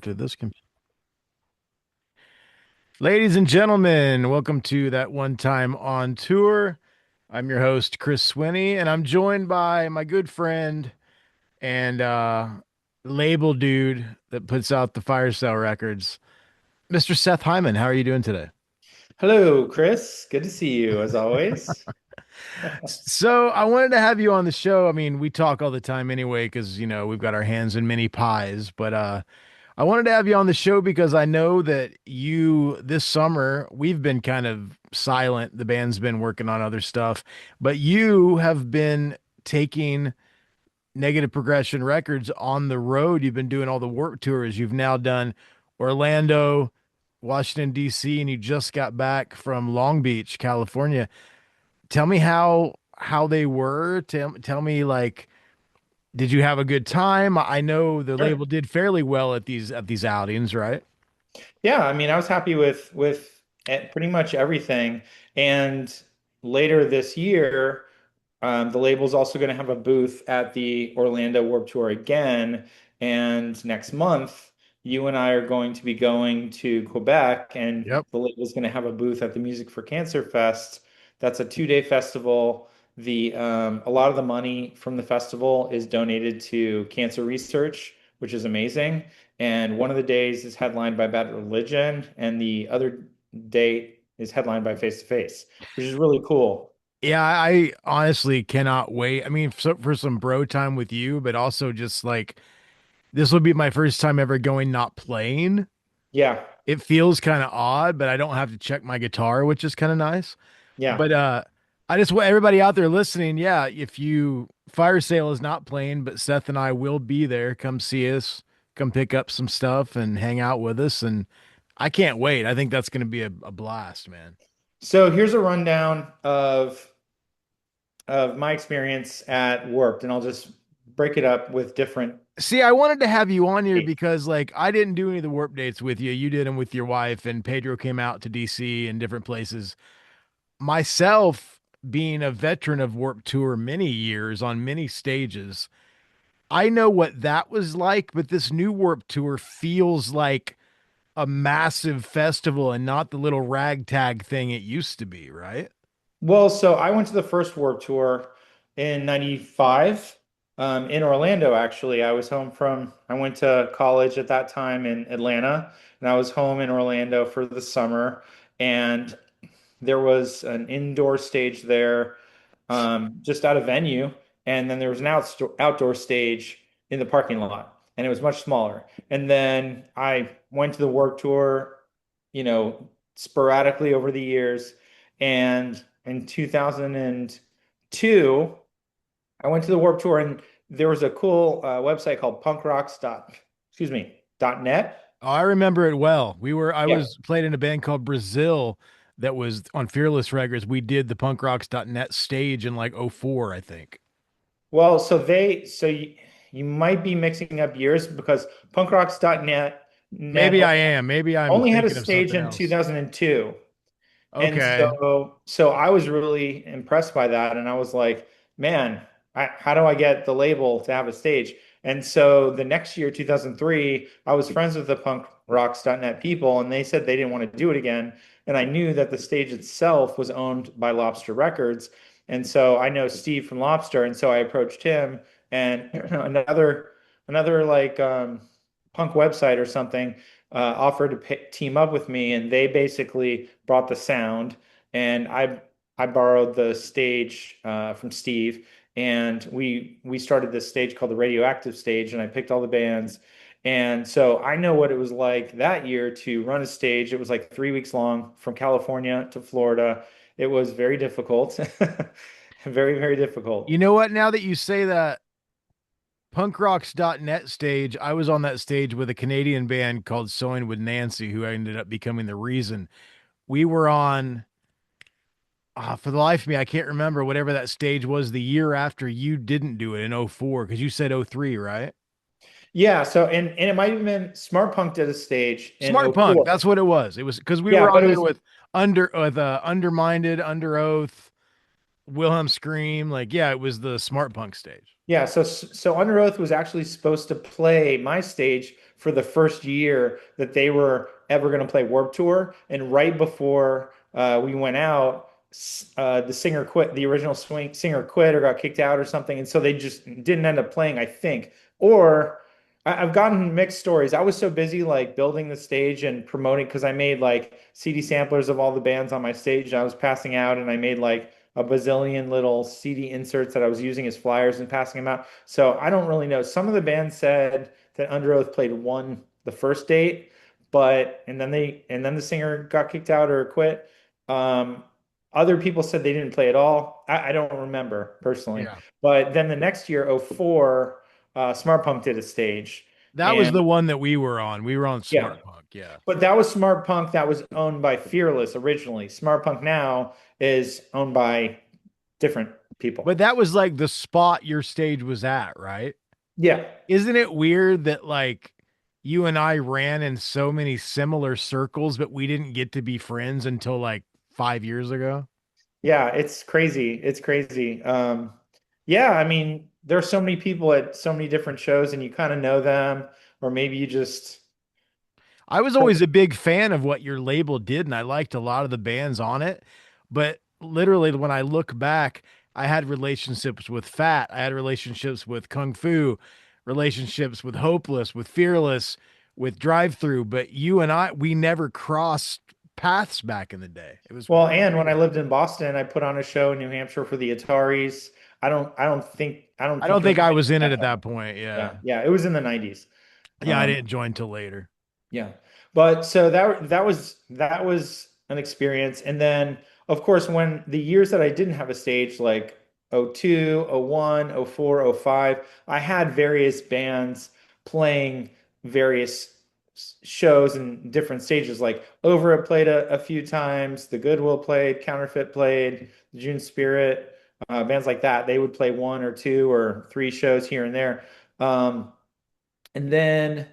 to this. Ladies and gentlemen, welcome to That One Time on Tour. I'm your host, Chris Swinney, and I'm joined by my good friend and label dude that puts out the Fire Sale records, Mr. Seth Hyman. How are you doing today? Hello, Chris. Good to see you as always. So I wanted to have you on the show. I mean, we talk all the time anyway, because we've got our hands in many pies, but I wanted to have you on the show because I know that you this summer, we've been kind of silent. The band's been working on other stuff, but you have been taking Negative Progression Records on the road. You've been doing all the work tours. You've now done Orlando, Washington, D.C., and you just got back from Long Beach, California. Tell me how they were. Tell me, like, did you have a good time? I know the Sure. label did fairly well at these outings, right? Yeah, I mean, I was happy with pretty much everything. And later this year, the label's also going to have a booth at the Orlando Warped Tour again. And next month, you and I are going to be going to Quebec, and Yep. the label's going to have a booth at the Music for Cancer Fest. That's a 2-day festival. A lot of the money from the festival is donated to cancer research, which is amazing. And one of the days is headlined by Bad Religion, and the other day is headlined by Face to Face, which is really cool. Yeah, I honestly cannot wait. I mean, for some bro time with you, but also just like this will be my first time ever going not playing. Yeah. It feels kind of odd, but I don't have to check my guitar, which is kind of nice. Yeah. But I just want everybody out there listening, yeah, if you Fire Sale is not playing, but Seth and I will be there. Come see us, come pick up some stuff and hang out with us. And I can't wait. I think that's going to be a blast, man. So here's a rundown of my experience at Warped, and I'll just break it up with different See, I wanted to have you on here dates. because, like, I didn't do any of the warp dates with you. You did them with your wife, and Pedro came out to DC and different places. Myself, being a veteran of Warp Tour many years on many stages, I know what that was like, but this new Warp Tour feels like a massive festival and not the little ragtag thing it used to be, right? Well, so I went to the first Warped Tour in 95 in Orlando, actually. I went to college at that time in Atlanta, and I was home in Orlando for the summer. And there was an indoor stage there, just out of venue, and then there was an outdoor stage in the parking lot, and it was much smaller. And then I went to the Warped Tour, sporadically over the years, and in 2002, I went to the Warped Tour, and there was a cool website called .net. Oh, I remember it well. I Yeah. was played in a band called Brazil that was on Fearless Records. We did the punkrocks.net stage in like '04, I think. Well, you might be mixing up years because punkrocks.net Maybe I am. Maybe I'm only had a thinking of stage something in else. 2002. And Okay. so I was really impressed by that. And I was like, man, how do I get the label to have a stage? And so the next year, 2003, I was friends with the punkrocks.net people, and they said they didn't want to do it again. And I knew that the stage itself was owned by Lobster Records. And so I know Steve from Lobster. And so I approached him, and another like punk website or something offered to team up with me, and they basically brought the sound, and I borrowed the stage from Steve, and we started this stage called the Radioactive Stage, and I picked all the bands, and so I know what it was like that year to run a stage. It was like 3 weeks long from California to Florida. It was very difficult, very, very difficult. You know what? Now that you say that, punkrocks.net stage, I was on that stage with a Canadian band called Sewing with Nancy, who ended up becoming the reason. We were on, for the life of me, I can't remember whatever that stage was the year after you didn't do it in '04, because you said '03, right? Yeah, so and it might have been Smart Punk did a stage in Smart Punk. '04. That's what it was. It was because we Yeah, were but on it there was. with Underminded, Under Oath, Wilhelm Scream. Like, yeah, it was the Smart Punk stage. Yeah, so Under Oath was actually supposed to play my stage for the first year that they were ever going to play Warped Tour. And right before we went out, the singer quit, the original swing singer quit or got kicked out or something. And so they just didn't end up playing, I think. Or I've gotten mixed stories. I was so busy like building the stage and promoting because I made like CD samplers of all the bands on my stage. I was passing out and I made like a bazillion little CD inserts that I was using as flyers and passing them out. So I don't really know. Some of the bands said that Under Oath played one the first date, but and then the singer got kicked out or quit. Um, Other people said they didn't play at all. I don't remember personally. Yeah. But then the next year, '04, Smart Punk did a stage. That was And the one that we were on. We were on yeah, Smart Punk. Yeah. but that was Smart Punk that was owned by Fearless originally. Smart Punk now is owned by different people. But that was like the spot your stage was at, right? Yeah. Isn't it weird that like you and I ran in so many similar circles, but we didn't get to be friends until like 5 years ago? Yeah, it's crazy. It's crazy. Yeah, I mean, there's so many people at so many different shows and you kind of know them, or maybe you just I was always a big fan of what your label did, and I liked a lot of the bands on it. But literally, when I look back, I had relationships with Fat, I had relationships with Kung Fu, relationships with Hopeless, with Fearless, with Drive Through. But you and I, we never crossed paths back in the day. It was well, really and when I weird. lived in Boston, I put on a show in New Hampshire for the Ataris. I don't I think don't you think and I I was met in it that at that time. point. Yeah. Yeah, yeah, it was in the 90s. Yeah, I Um, didn't join till later. Yeah. But so that was an experience. And then of course when the years that I didn't have a stage like '02, '01, '04, '05, I had various bands playing various shows and different stages. Like Over It played a few times, The Goodwill played, Counterfeit played, June Spirit, bands like that. They would play one or two or three shows here and there. Um, and then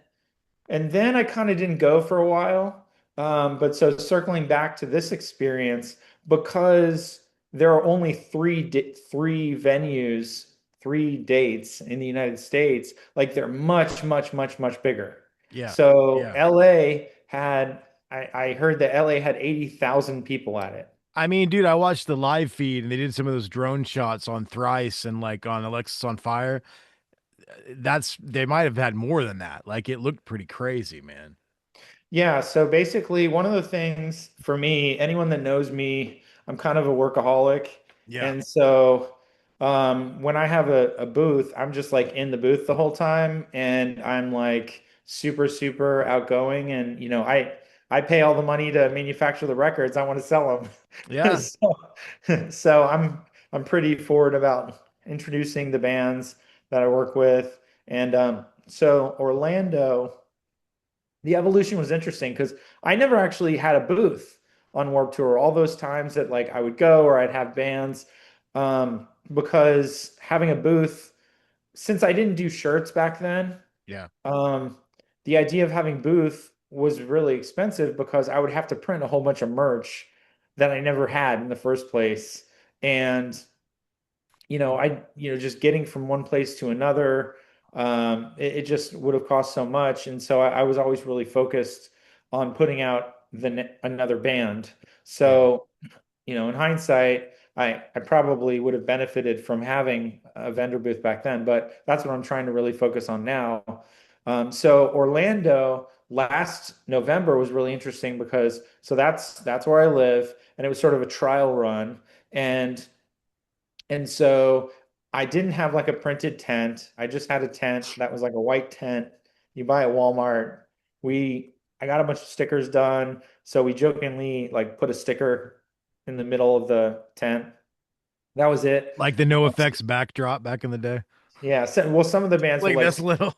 and then I kind of didn't go for a while. But so circling back to this experience, because there are only three venues, three dates in the United States, like they're much, much, much, much bigger. Yeah. So Yeah. LA had, I heard that LA had 80,000 people at it. I mean, dude, I watched the live feed and they did some of those drone shots on Thrice and like on Alexis on Fire. That's they might have had more than that. Like it looked pretty crazy, man. Yeah, so basically, one of the things for me, anyone that knows me, I'm kind of a workaholic. Yeah. And so when I have a booth, I'm just like in the booth the whole time and I'm like super, super outgoing. And, I pay all the money to manufacture the records. I want to sell them. Yeah. So I'm pretty forward about introducing the bands that I work with. And so Orlando the evolution was interesting because I never actually had a booth on Warped Tour. All those times that like I would go or I'd have bands, because having a booth, since I didn't do shirts back then, Yeah. um, the idea of having booth was really expensive because I would have to print a whole bunch of merch that I never had in the first place. And just getting from one place to another, it just would have cost so much. And so I was always really focused on putting out another band. Yeah. So, in hindsight, I probably would have benefited from having a vendor booth back then, but that's what I'm trying to really focus on now. So Orlando last November was really interesting because that's where I live, and it was sort of a trial run. And so I didn't have like a printed tent. I just had a tent that was like a white tent you buy at Walmart. I got a bunch of stickers done. So we jokingly like put a sticker in the middle of the tent. That was it. Like the No Effects backdrop back in the day. Yeah. Well, some of the bands will Like like this little.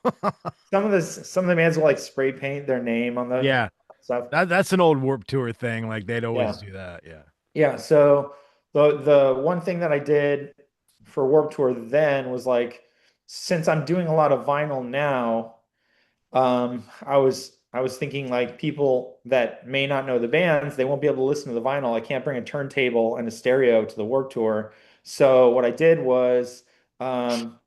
some of the bands will like spray paint their name on the Yeah. stuff. That's an old Warp Tour thing. Like they'd always Yeah. do that. Yeah. Yeah, so the one thing that I did for Warped Tour then was like, since I'm doing a lot of vinyl now, I was thinking like people that may not know the bands, they won't be able to listen to the vinyl. I can't bring a turntable and a stereo to the Warped Tour. So what I did was, um,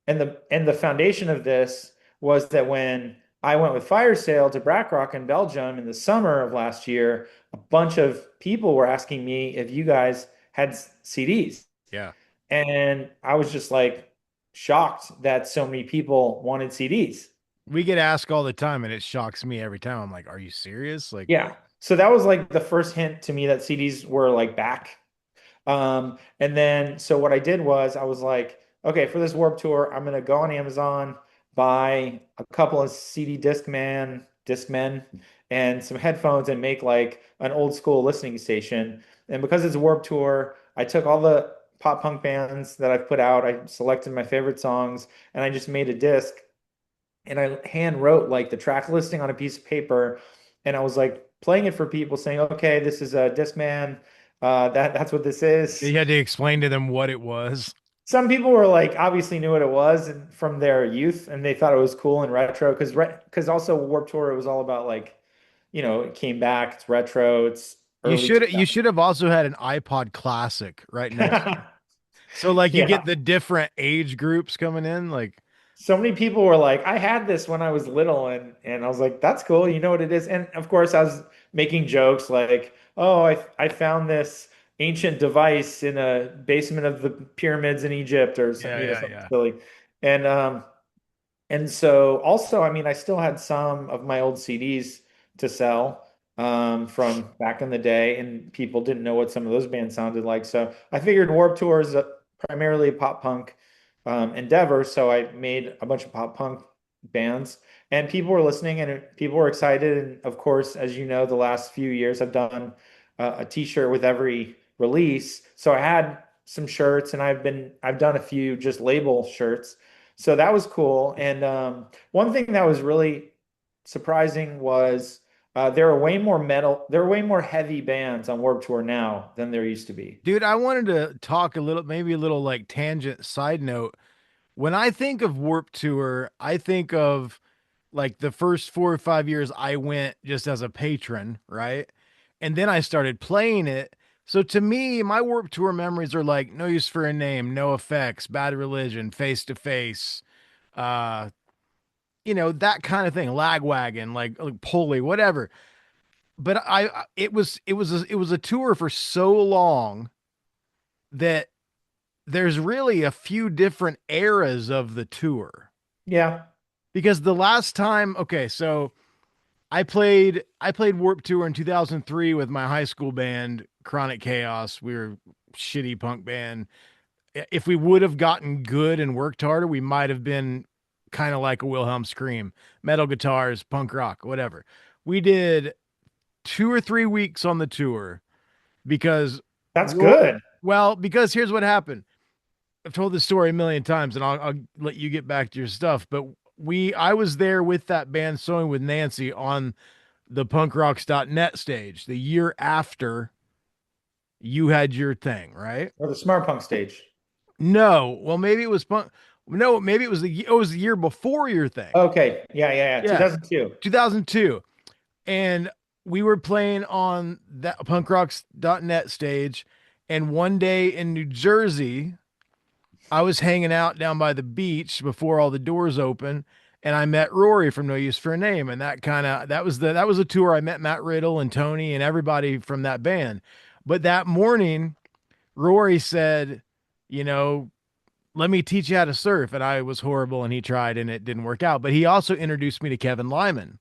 and the foundation of this was that when I went with Fire Sale to Brackrock in Belgium in the summer of last year. A bunch of people were asking me if you guys had CDs. Yeah. And I was just like shocked that so many people wanted CDs. We get asked all the time and it shocks me every time. I'm like, are you serious? Like, Yeah. So that was like the first hint to me that CDs were like back. And then, so what I did was I was like, okay, for this Warp Tour, I'm gonna go on Amazon, buy a couple of CD Discmen, and some headphones, and make like an old school listening station. And because it's a Warp Tour, I took all the pop punk bands that I've put out, I selected my favorite songs, and I just made a disc, and I hand wrote like the track listing on a piece of paper, and I was like playing it for people, saying, okay, this is a Discman. That's what this is. you had to explain to them what it was. Some people were like obviously knew what it was and from their youth, and they thought it was cool and retro because also Warped Tour, it was all about like, it came back, it's retro, it's early You 2000s. should have also had an iPod Classic right next. So like you get Yeah. the different age groups coming in. Like, So many people were like, I had this when I was little, and I was like, that's cool, you know what it is. And of course I was making jokes like, oh, I found this ancient device in a basement of the pyramids in Egypt, or yeah, something yeah. silly. And so also, I mean, I still had some of my old CDs to sell from back in the day, and people didn't know what some of those bands sounded like. So I figured Warped Tour is primarily a pop punk endeavor. So I made a bunch of pop punk bands, and people were listening and people were excited. And of course, as you know, the last few years I've done a t-shirt with every release. So I had some shirts, and I've done a few just label shirts. So that was cool. And one thing that was really surprising was there are way more heavy bands on Warped Tour now than there used to be. Dude, I wanted to talk a little, maybe a little like tangent side note. When I think of Warp Tour, I think of like the first 4 or 5 years I went just as a patron, right? And then I started playing it. So to me, my Warp Tour memories are like No Use for a Name, No Effects, Bad Religion, Face to Face, uh, that kind of thing, Lagwagon, like Pulley, whatever. But it was a tour for so long that there's really a few different eras of the tour. Yeah, Because the last time, okay, so I played Warp Tour in 2003 with my high school band Chronic Chaos. We were a shitty punk band. If we would have gotten good and worked harder, we might have been kind of like a Wilhelm Scream, metal guitars, punk rock, whatever. We did 2 or 3 weeks on the tour because that's Roy, good. because here's what happened. I've told this story a million times, and I'll let you get back to your stuff. But I was there with that band Sewing with Nancy on the punkrocks.net stage the year after you had your thing, right? Or the Smart Punk stage. No, well maybe it was punk. No, maybe it was the year before your thing. Okay. Yeah, yeah, yeah. Yeah, 2002. 2002, and we were playing on that punkrocks.net stage. And one day in New Jersey, I was hanging out down by the beach before all the doors open, and I met Rory from No Use for a Name, and that was a tour. I met Matt Riddle and Tony and everybody from that band. But that morning, Rory said, you know, let me teach you how to surf, and I was horrible, and he tried, and it didn't work out. But he also introduced me to Kevin Lyman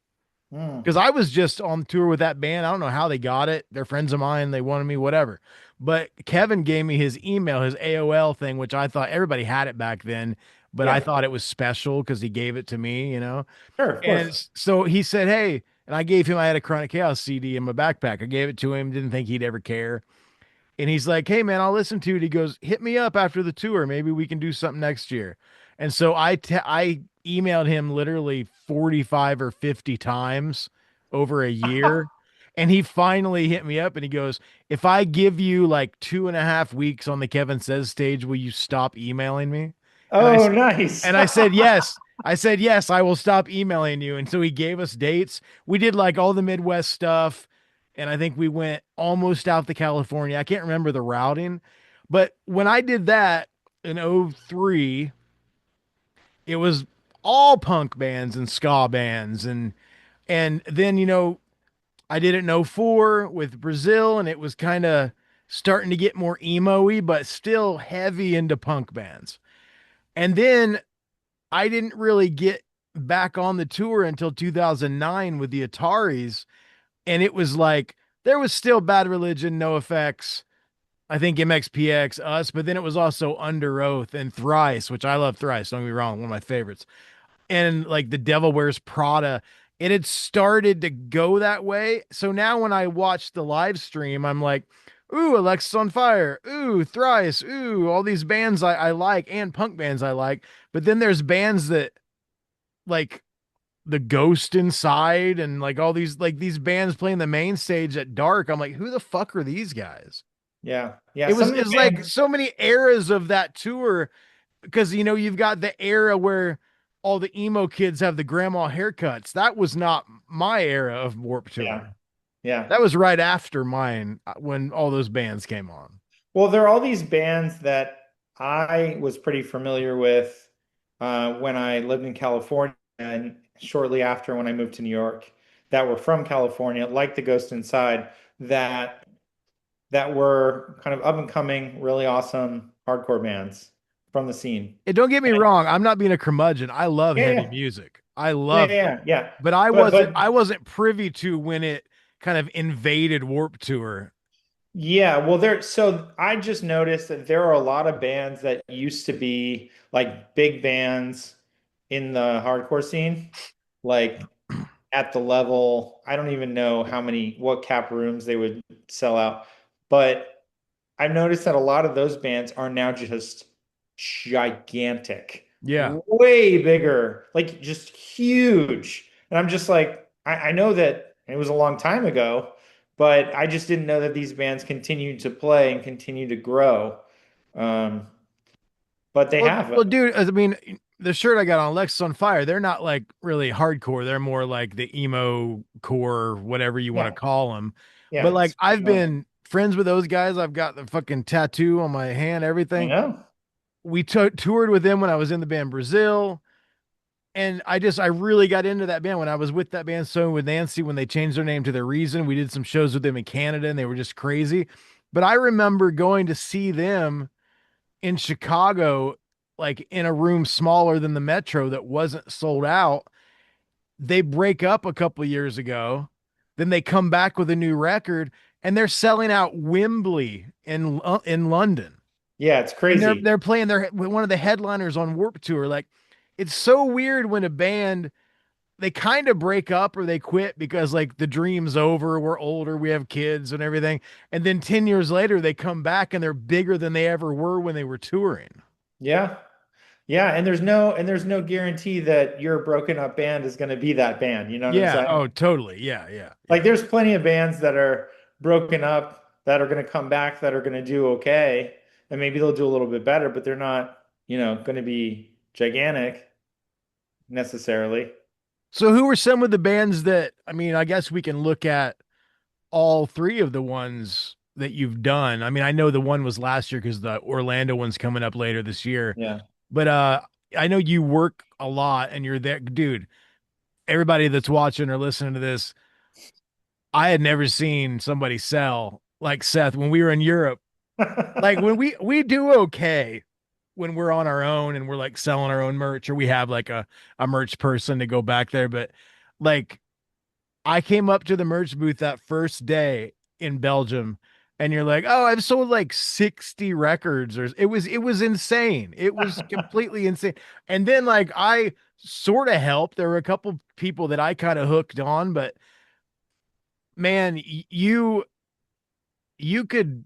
Hmm. because I was just on tour with that band. I don't know how they got it. They're friends of mine. They wanted me, whatever. But Kevin gave me his email, his AOL thing, which I thought everybody had it back then, but I Yeah. thought it was special because he gave it to me. Sure, of And course. so he said, hey, and I had a Chronic Chaos CD in my backpack. I gave it to him, didn't think he'd ever care. And he's like, hey, man, I'll listen to it. He goes, hit me up after the tour. Maybe we can do something next year. And so I emailed him literally 45 or 50 times over a year. And he finally hit me up and he goes, if I give you like 2.5 weeks on the Kevin Says stage, will you stop emailing me? And Oh, nice. I said, yes. I said, yes, I will stop emailing you. And so he gave us dates. We did like all the Midwest stuff. And I think we went almost out to California. I can't remember the routing. But when I did that in '03, it was all punk bands and ska bands and then I did it in '04 with Brazil, and it was kind of starting to get more emo-y, but still heavy into punk bands. And then I didn't really get back on the tour until 2009 with the Ataris, and it was like there was still Bad Religion, No Effects, I think MXPX, us, but then it was also Under Oath and Thrice, which I love Thrice, don't get me wrong, one of my favorites. And like The Devil Wears Prada. It had started to go that way. So now when I watch the live stream, I'm like, ooh, Alexis on Fire, ooh, Thrice, ooh, all these bands I like and punk bands I like. But then there's bands that like the Ghost Inside and like all these bands playing the main stage at dark. I'm like, who the fuck are these guys? Yeah. Yeah. It was Some of the it's like bands, so many eras of that tour because you've got the era where all the emo kids have the grandma haircuts. That was not my era of Warp yeah. Tour. Yeah. That was right after mine when all those bands came on. Well, there are all these bands that I was pretty familiar with when I lived in California and shortly after when I moved to New York that were from California, like the Ghost Inside, that that were kind of up and coming, really awesome hardcore bands from the scene. And don't get me And wrong, I'm not being a curmudgeon. I love yeah, heavy yeah, music. I yeah, love, yeah, yeah. but I But wasn't but I wasn't privy to when it kind of invaded Warp Tour. Yeah, well, so I just noticed that there are a lot of bands that used to be like big bands in the hardcore scene, like at the level, I don't even know what cap rooms they would sell out. But I've noticed that a lot of those bands are now just gigantic, Yeah. way bigger, like just huge. And I'm just like, I know that it was a long time ago, but I just didn't know that these bands continued to play and continue to grow. Um, but they Well, have. well, dude, I mean, the shirt I got on, Lex on Fire, they're not like really hardcore. They're more like the emo core, whatever you want to Yeah, call them. But yeah, like, I've screamo. been friends with those guys. I've got the fucking tattoo on my hand, I everything. know. We toured with them when I was in the band Brazil. And I really got into that band when I was with that band. So with Nancy, when they changed their name to The Reason, we did some shows with them in Canada and they were just crazy. But I remember going to see them in Chicago, like in a room smaller than the Metro that wasn't sold out. They break up a couple years ago. Then they come back with a new record and they're selling out Wembley in London. Yeah, it's And they're crazy. they're playing their one of the headliners on Warp Tour. Like it's so weird when a band they kind of break up or they quit because like the dream's over, we're older, we have kids and everything. And then 10 years later they come back and they're bigger than they ever were when they were touring. Yeah. Yeah, and there's no guarantee that your broken up band is going to be that band. You know what I'm Yeah. saying? Oh, totally. Yeah. Yeah. Like Yeah. there's plenty of bands that are broken up that are going to come back that are going to do okay, and maybe they'll do a little bit better, but they're not, going to be gigantic necessarily. So, who were some of the bands that, I mean, I guess we can look at all three of the ones that you've done. I mean, I know the one was last year because the Orlando one's coming up later this year, Yeah. but I know you work a lot and you're there, dude. Everybody that's watching or listening to this, I had never seen somebody sell like Seth when we were in Europe. Like when we do okay when we're on our own and we're like selling our own merch or we have like a merch person to go back there, but like I came up to the merch booth that first day in Belgium and you're like, "Oh, I've sold like 60 records," or it was insane. It was completely insane. And then like I sort of helped. There were a couple people that I kind of hooked on, but man, you could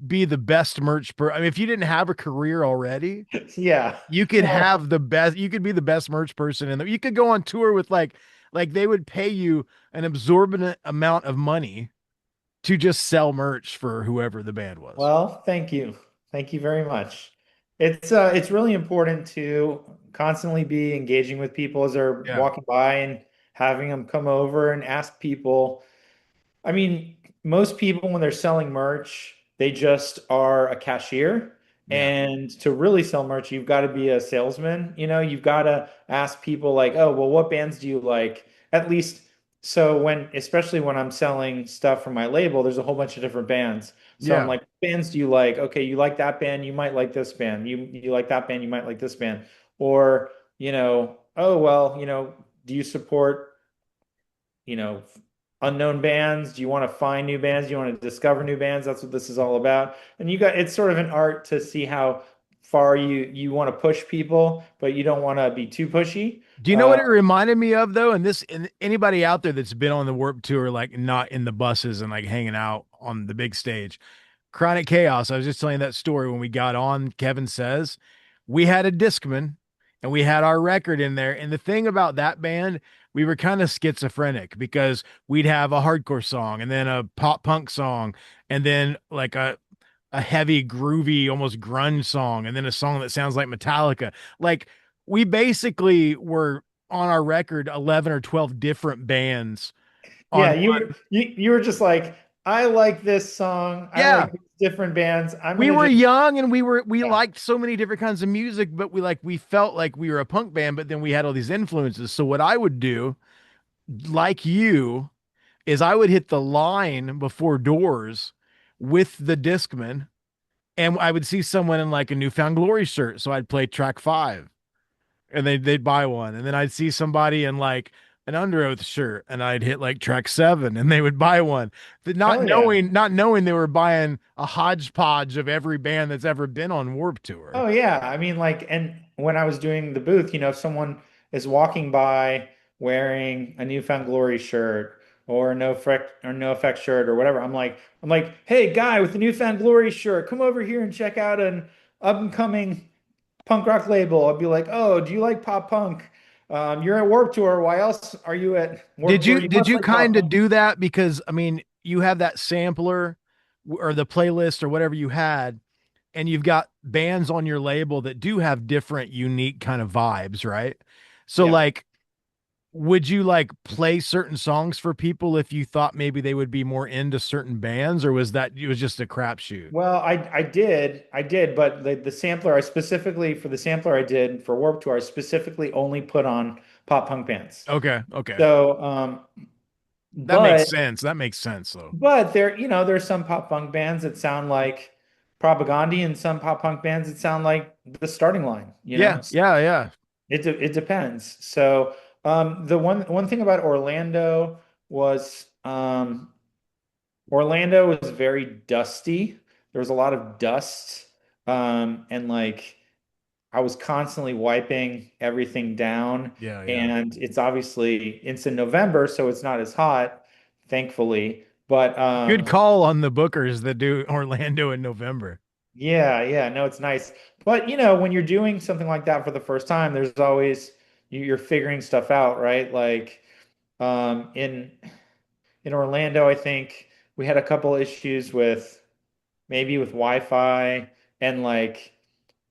be the best I mean, if you didn't have a career already, Yeah. you could Well, have the best, you could be the best merch person in there. You could go on tour with like they would pay you an absorbent amount of money to just sell merch for whoever the band was. well, thank you. Thank you very much. It's really important to constantly be engaging with people as they're Yeah. walking by and having them come over and ask people. I mean, most people when they're selling merch, they just are a cashier Yeah. And to really sell merch, you've got to be a salesman. You've got to ask people like, oh, well, what bands do you like? At least, so especially when I'm selling stuff for my label, there's a whole bunch of different bands. So I'm Yeah. like, bands do you like? Okay, you like that band, you might like this band. You like that band, you might like this band. Or, oh, well, do you support you know, unknown bands? Do you want to find new bands? Do you want to discover new bands? That's what this is all about. And it's sort of an art to see how far you want to push people, but you don't want to be too pushy. Do you know what it reminded me of though? And anybody out there that's been on the Warp Tour, like not in the buses and like hanging out on the big stage, Chronic Chaos. I was just telling that story when we got on. Kevin Says we had a Discman and we had our record in there. And the thing about that band, we were kind of schizophrenic because we'd have a hardcore song and then a pop punk song and then like a heavy, groovy, almost grunge song, and then a song that sounds like Metallica. Like we basically were on our record 11 or 12 different bands on Yeah, one. you were just like, I like this song. I Yeah. like these different bands. I'm We gonna were just young and we yeah. liked so many different kinds of music, but we felt like we were a punk band, but then we had all these influences. So what I would do, like you, is I would hit the line before doors with the Discman and I would see someone in like a Newfound Glory shirt. So I'd play track 5 and they'd buy one. And then I'd see somebody in like an Under Oath shirt and I'd hit like track 7 and they would buy one. But Hell yeah. not knowing they were buying a hodgepodge of every band that's ever been on Warp Tour. Oh yeah, I mean like, and when I was doing the booth, if someone is walking by wearing a Newfound Glory shirt or no effect shirt or whatever, I'm like, hey guy with the Newfound Glory shirt, come over here and check out an up and coming punk rock label. I'd be like, oh, do you like pop punk? You're at Warped Tour. Why else are you at Warped Tour? You Did must you like pop kind of punk. do that because I mean, you have that sampler or the playlist or whatever you had and you've got bands on your label that do have different unique kind of vibes, right? So Yeah. like would you like play certain songs for people if you thought maybe they would be more into certain bands, or was that it was just a crapshoot? Well, I did, but the sampler I specifically for the sampler I did for Warped Tour, I specifically only put on pop punk bands. Okay, okay. So, That makes but sense. That makes sense though. there's some pop punk bands that sound like Propagandhi and some pop punk bands that sound like the Starting Line. Yeah, yeah, yeah. It depends. So, the one thing about Orlando was Orlando was very dusty. There was a lot of dust. And like I was constantly wiping everything down. Yeah, yeah. And it's in November, so it's not as hot, thankfully. But Good call on the bookers that do Orlando in November. yeah, yeah, no, it's nice. But when you're doing something like that for the first time, there's always you're figuring stuff out, right? Like in Orlando, I think we had a couple issues with maybe with Wi-Fi and like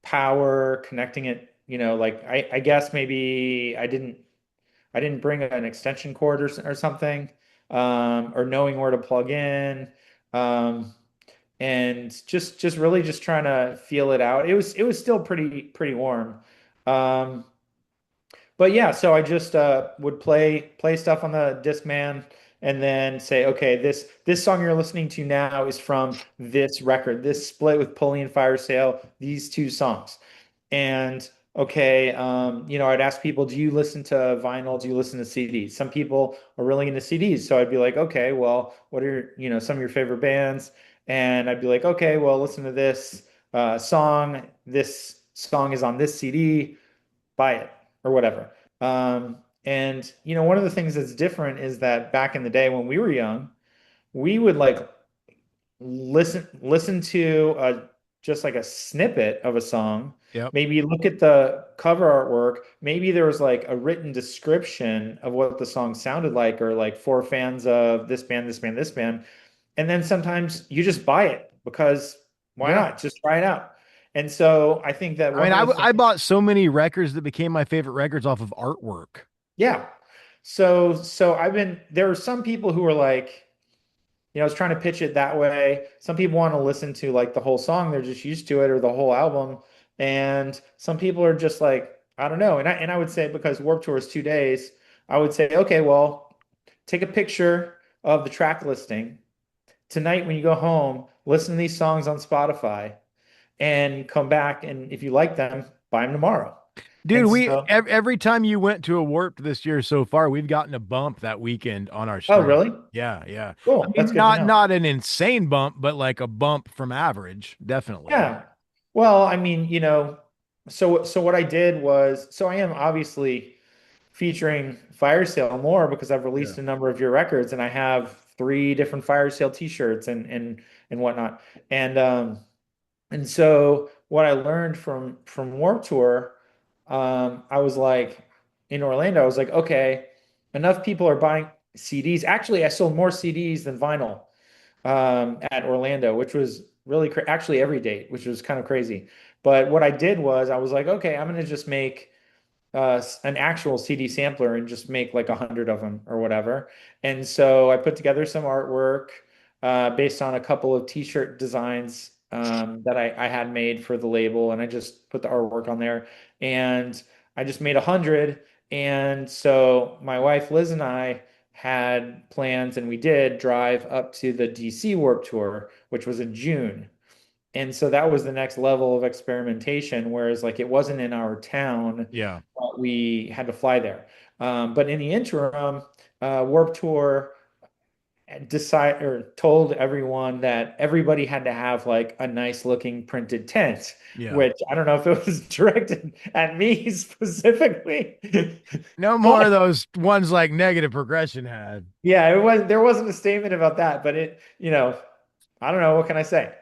power connecting it, like I guess maybe I didn't bring an extension cord or something, or knowing where to plug in, and just really just trying to feel it out. It was still pretty warm. Um, but yeah, so I just would play stuff on the Discman and then say, okay, this song you're listening to now is from this record, this split with Pulley and Fire Sale, these two songs. And okay, I'd ask people, do you listen to vinyl? Do you listen to CDs? Some people are really into CDs, so I'd be like, okay, well, what are some of your favorite bands? And I'd be like, okay, well, listen to this song. This song is on this CD, buy it or whatever. And one of the things that's different is that back in the day when we were young, we would like listen to just like a snippet of a song. Yep. Maybe look at the cover artwork. Maybe there was like a written description of what the song sounded like, or like for fans of this band, this band, this band. And then sometimes you just buy it because why Yeah. not? Just try it out. And so I think that I mean, one of the I things, bought so many records that became my favorite records off of artwork. yeah. So there are some people who are like, I was trying to pitch it that way. Some people want to listen to like the whole song, they're just used to it, or the whole album. And some people are just like, I don't know. And I would say, because Warped Tour is 2 days, I would say, okay, well, take a picture of the track listing. Tonight when you go home, listen to these songs on Spotify and come back, and if you like them, buy them tomorrow. Dude, And we so, every time you went to a Warped this year so far, we've gotten a bump that weekend on our oh, stream. really? Yeah, yeah. I Cool. That's mean, good to not know. not an insane bump, but like a bump from average, definitely. Yeah. Well, I mean, so what I did was, so I am obviously featuring Fire Sale more because I've Yeah. released a number of your records, and I have three different Fire Sale t-shirts and whatnot. And and so what I learned from Warped Tour, I was like, in Orlando, I was like, okay, enough people are buying CDs. Actually, I sold more CDs than vinyl at Orlando, which was really actually every date, which was kind of crazy. But what I did was I was like, okay, I'm gonna just make an actual CD sampler and just make like 100 of them or whatever. And so I put together some artwork based on a couple of t-shirt designs that I had made for the label, and I just put the artwork on there. And I just made 100. And so my wife Liz and I had plans, and we did drive up to the DC Warp Tour, which was in June. And so that was the next level of experimentation, whereas like it wasn't in our town, Yeah. but we had to fly there. But in the interim, Warp Tour decide or told everyone that everybody had to have like a nice looking printed tent, Yeah. which I don't know if it was directed at me specifically, No more of but those ones like negative progression had. yeah, there wasn't a statement about that, but I don't know, what can I say?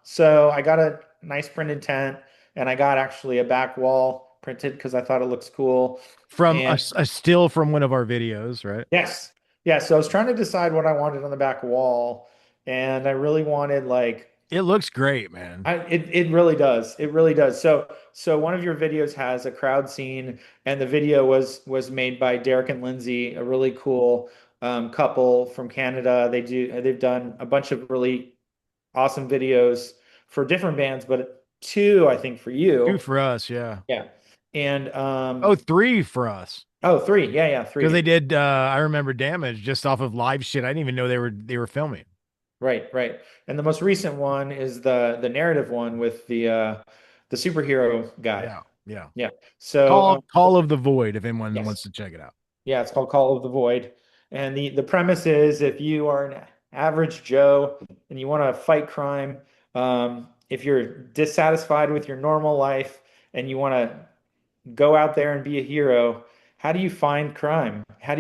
So I got a nice printed tent, and I got actually a back wall printed because I thought it looks cool. From And a still from one of our videos, right? yes, yeah. So I was trying to decide what I wanted on the back wall, and I really wanted like It looks great, man. it really does. It really does. So one of your videos has a crowd scene, and the video was made by Derek and Lindsay, a really cool couple from Canada. They've done a bunch of really awesome videos for different bands, but two, I think, for Two you. for us, yeah. Yeah. And Oh, three for us. oh, three. Yeah, yeah, Because they three. did I remember Damage just off of live shit. I didn't even know they were filming. Right, right. And the most recent one is the narrative one with the superhero guy. Yeah, yeah. Yeah. So Call of the Void if anyone yes. wants to check it out. Yeah, it's called Call of the Void. And the premise is, if you are an average Joe and you want to fight crime, if you're dissatisfied with your normal life and you want to go out there and be a hero, how do you find crime? Yeah. How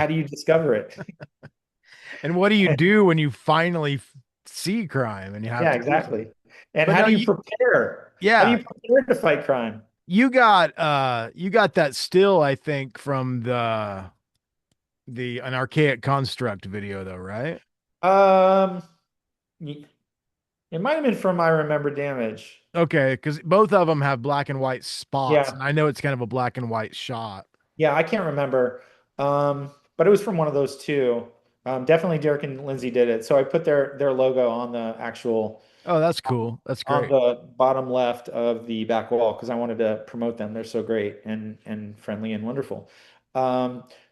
do you discover it? And what do you do when you finally see crime and you have Yeah, to do something? exactly. And But how no, do you prepare? How do yeah, you prepare to fight crime? you got that still, I think, from the an archaic construct video though, right? Um, y- it might have been from I Remember Damage. Okay, because both of them have black and white spots, Yeah, and I know it's kind of a black and white shot. yeah, I can't remember. But it was from one of those two. Definitely Derek and Lindsay did it. So I put their logo on the actual Oh, that's cool. That's on great. the bottom left of the back wall because I wanted to promote them. They're so great and friendly and wonderful.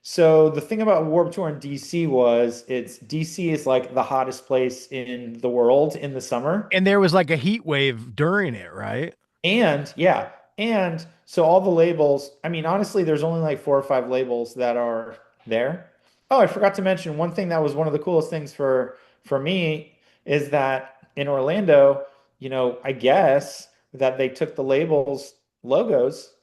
So the thing about Warped Tour in DC was, it's DC is like the hottest place in the world in the summer. And there was like a heat wave during it, right? And yeah, and so all the labels, I mean, honestly, there's only like four or five labels that are there. Oh, I forgot to mention one thing that was one of the coolest things for me is that in Orlando, I guess that they took the labels logos,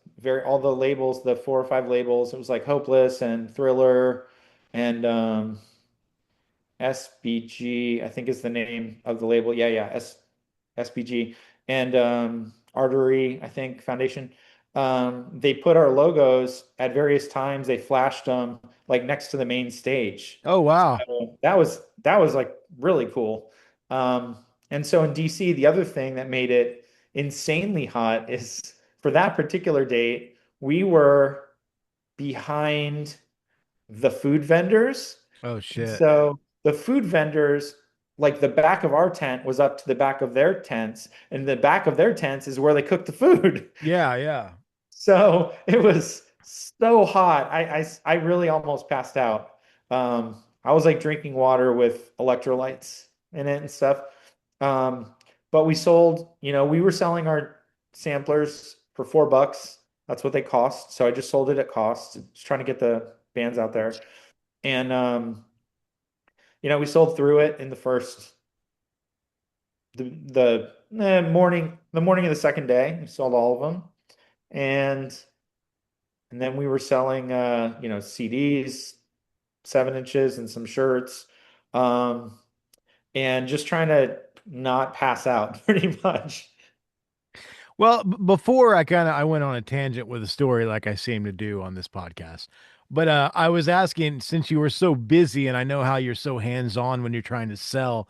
all the labels, the four or five labels. It was like Hopeless and Thriller and SBG, I think is the name of the label. Yeah, yeah, SBG and Artery, I think, Foundation. They put our logos at various times. They flashed them like next to the main stage. Oh, wow. So that was like really cool. And so in DC, the other thing that made it insanely hot is, for that particular date, we were behind the food vendors. Oh And shit. so the food vendors, like the back of our tent was up to the back of their tents, and the back of their tents is where they cook the food. Yeah, yeah. So it was so hot. I really almost passed out. I was like drinking water with electrolytes in it and stuff. Um, but we sold, we were selling our samplers for $4. That's what they cost. So I just sold it at cost, just trying to get the bands out there. And we sold through it in the morning of the second day. We sold all of them. And then we were selling CDs, 7 inches and some shirts. Um, and just trying to not pass out pretty much. Well, before I went on a tangent with a story like I seem to do on this podcast. But I was asking, since you were so busy and I know how you're so hands-on when you're trying to sell,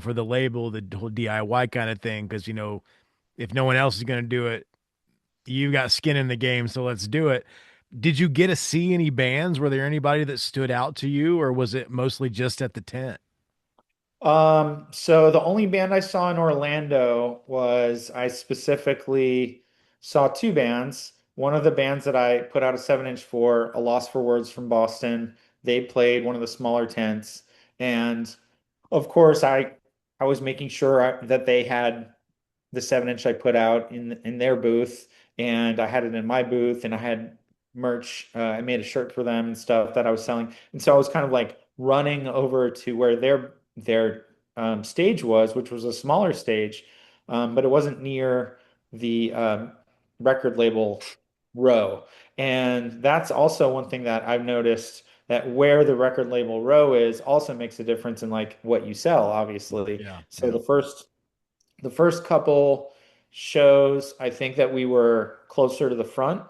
for the label, the whole DIY kind of thing, because if no one else is going to do it, you got skin in the game, so let's do it. Did you get to see any bands? Were there anybody that stood out to you, or was it mostly just at the tent? So the only band I saw in Orlando was I specifically saw two bands. One of the bands that I put out a 7 inch for, A Loss for Words from Boston, they played one of the smaller tents. And of course, I was making sure that they had the 7 inch I put out in their booth, and I had it in my booth, and I had merch. I made a shirt for them and stuff that I was selling, and so I was kind of like running over to where their stage was, which was a smaller stage, but it wasn't near the record label row. And that's also one thing that I've noticed, that where the record label row is also makes a difference in like what you sell, obviously. Yeah, So yeah. the first couple shows, I think that we were closer to the front.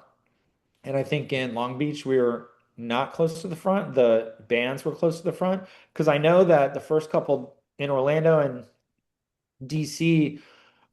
And I think in Long Beach, we were not close to the front. The bands were close to the front. Because I know that the first couple in Orlando and DC,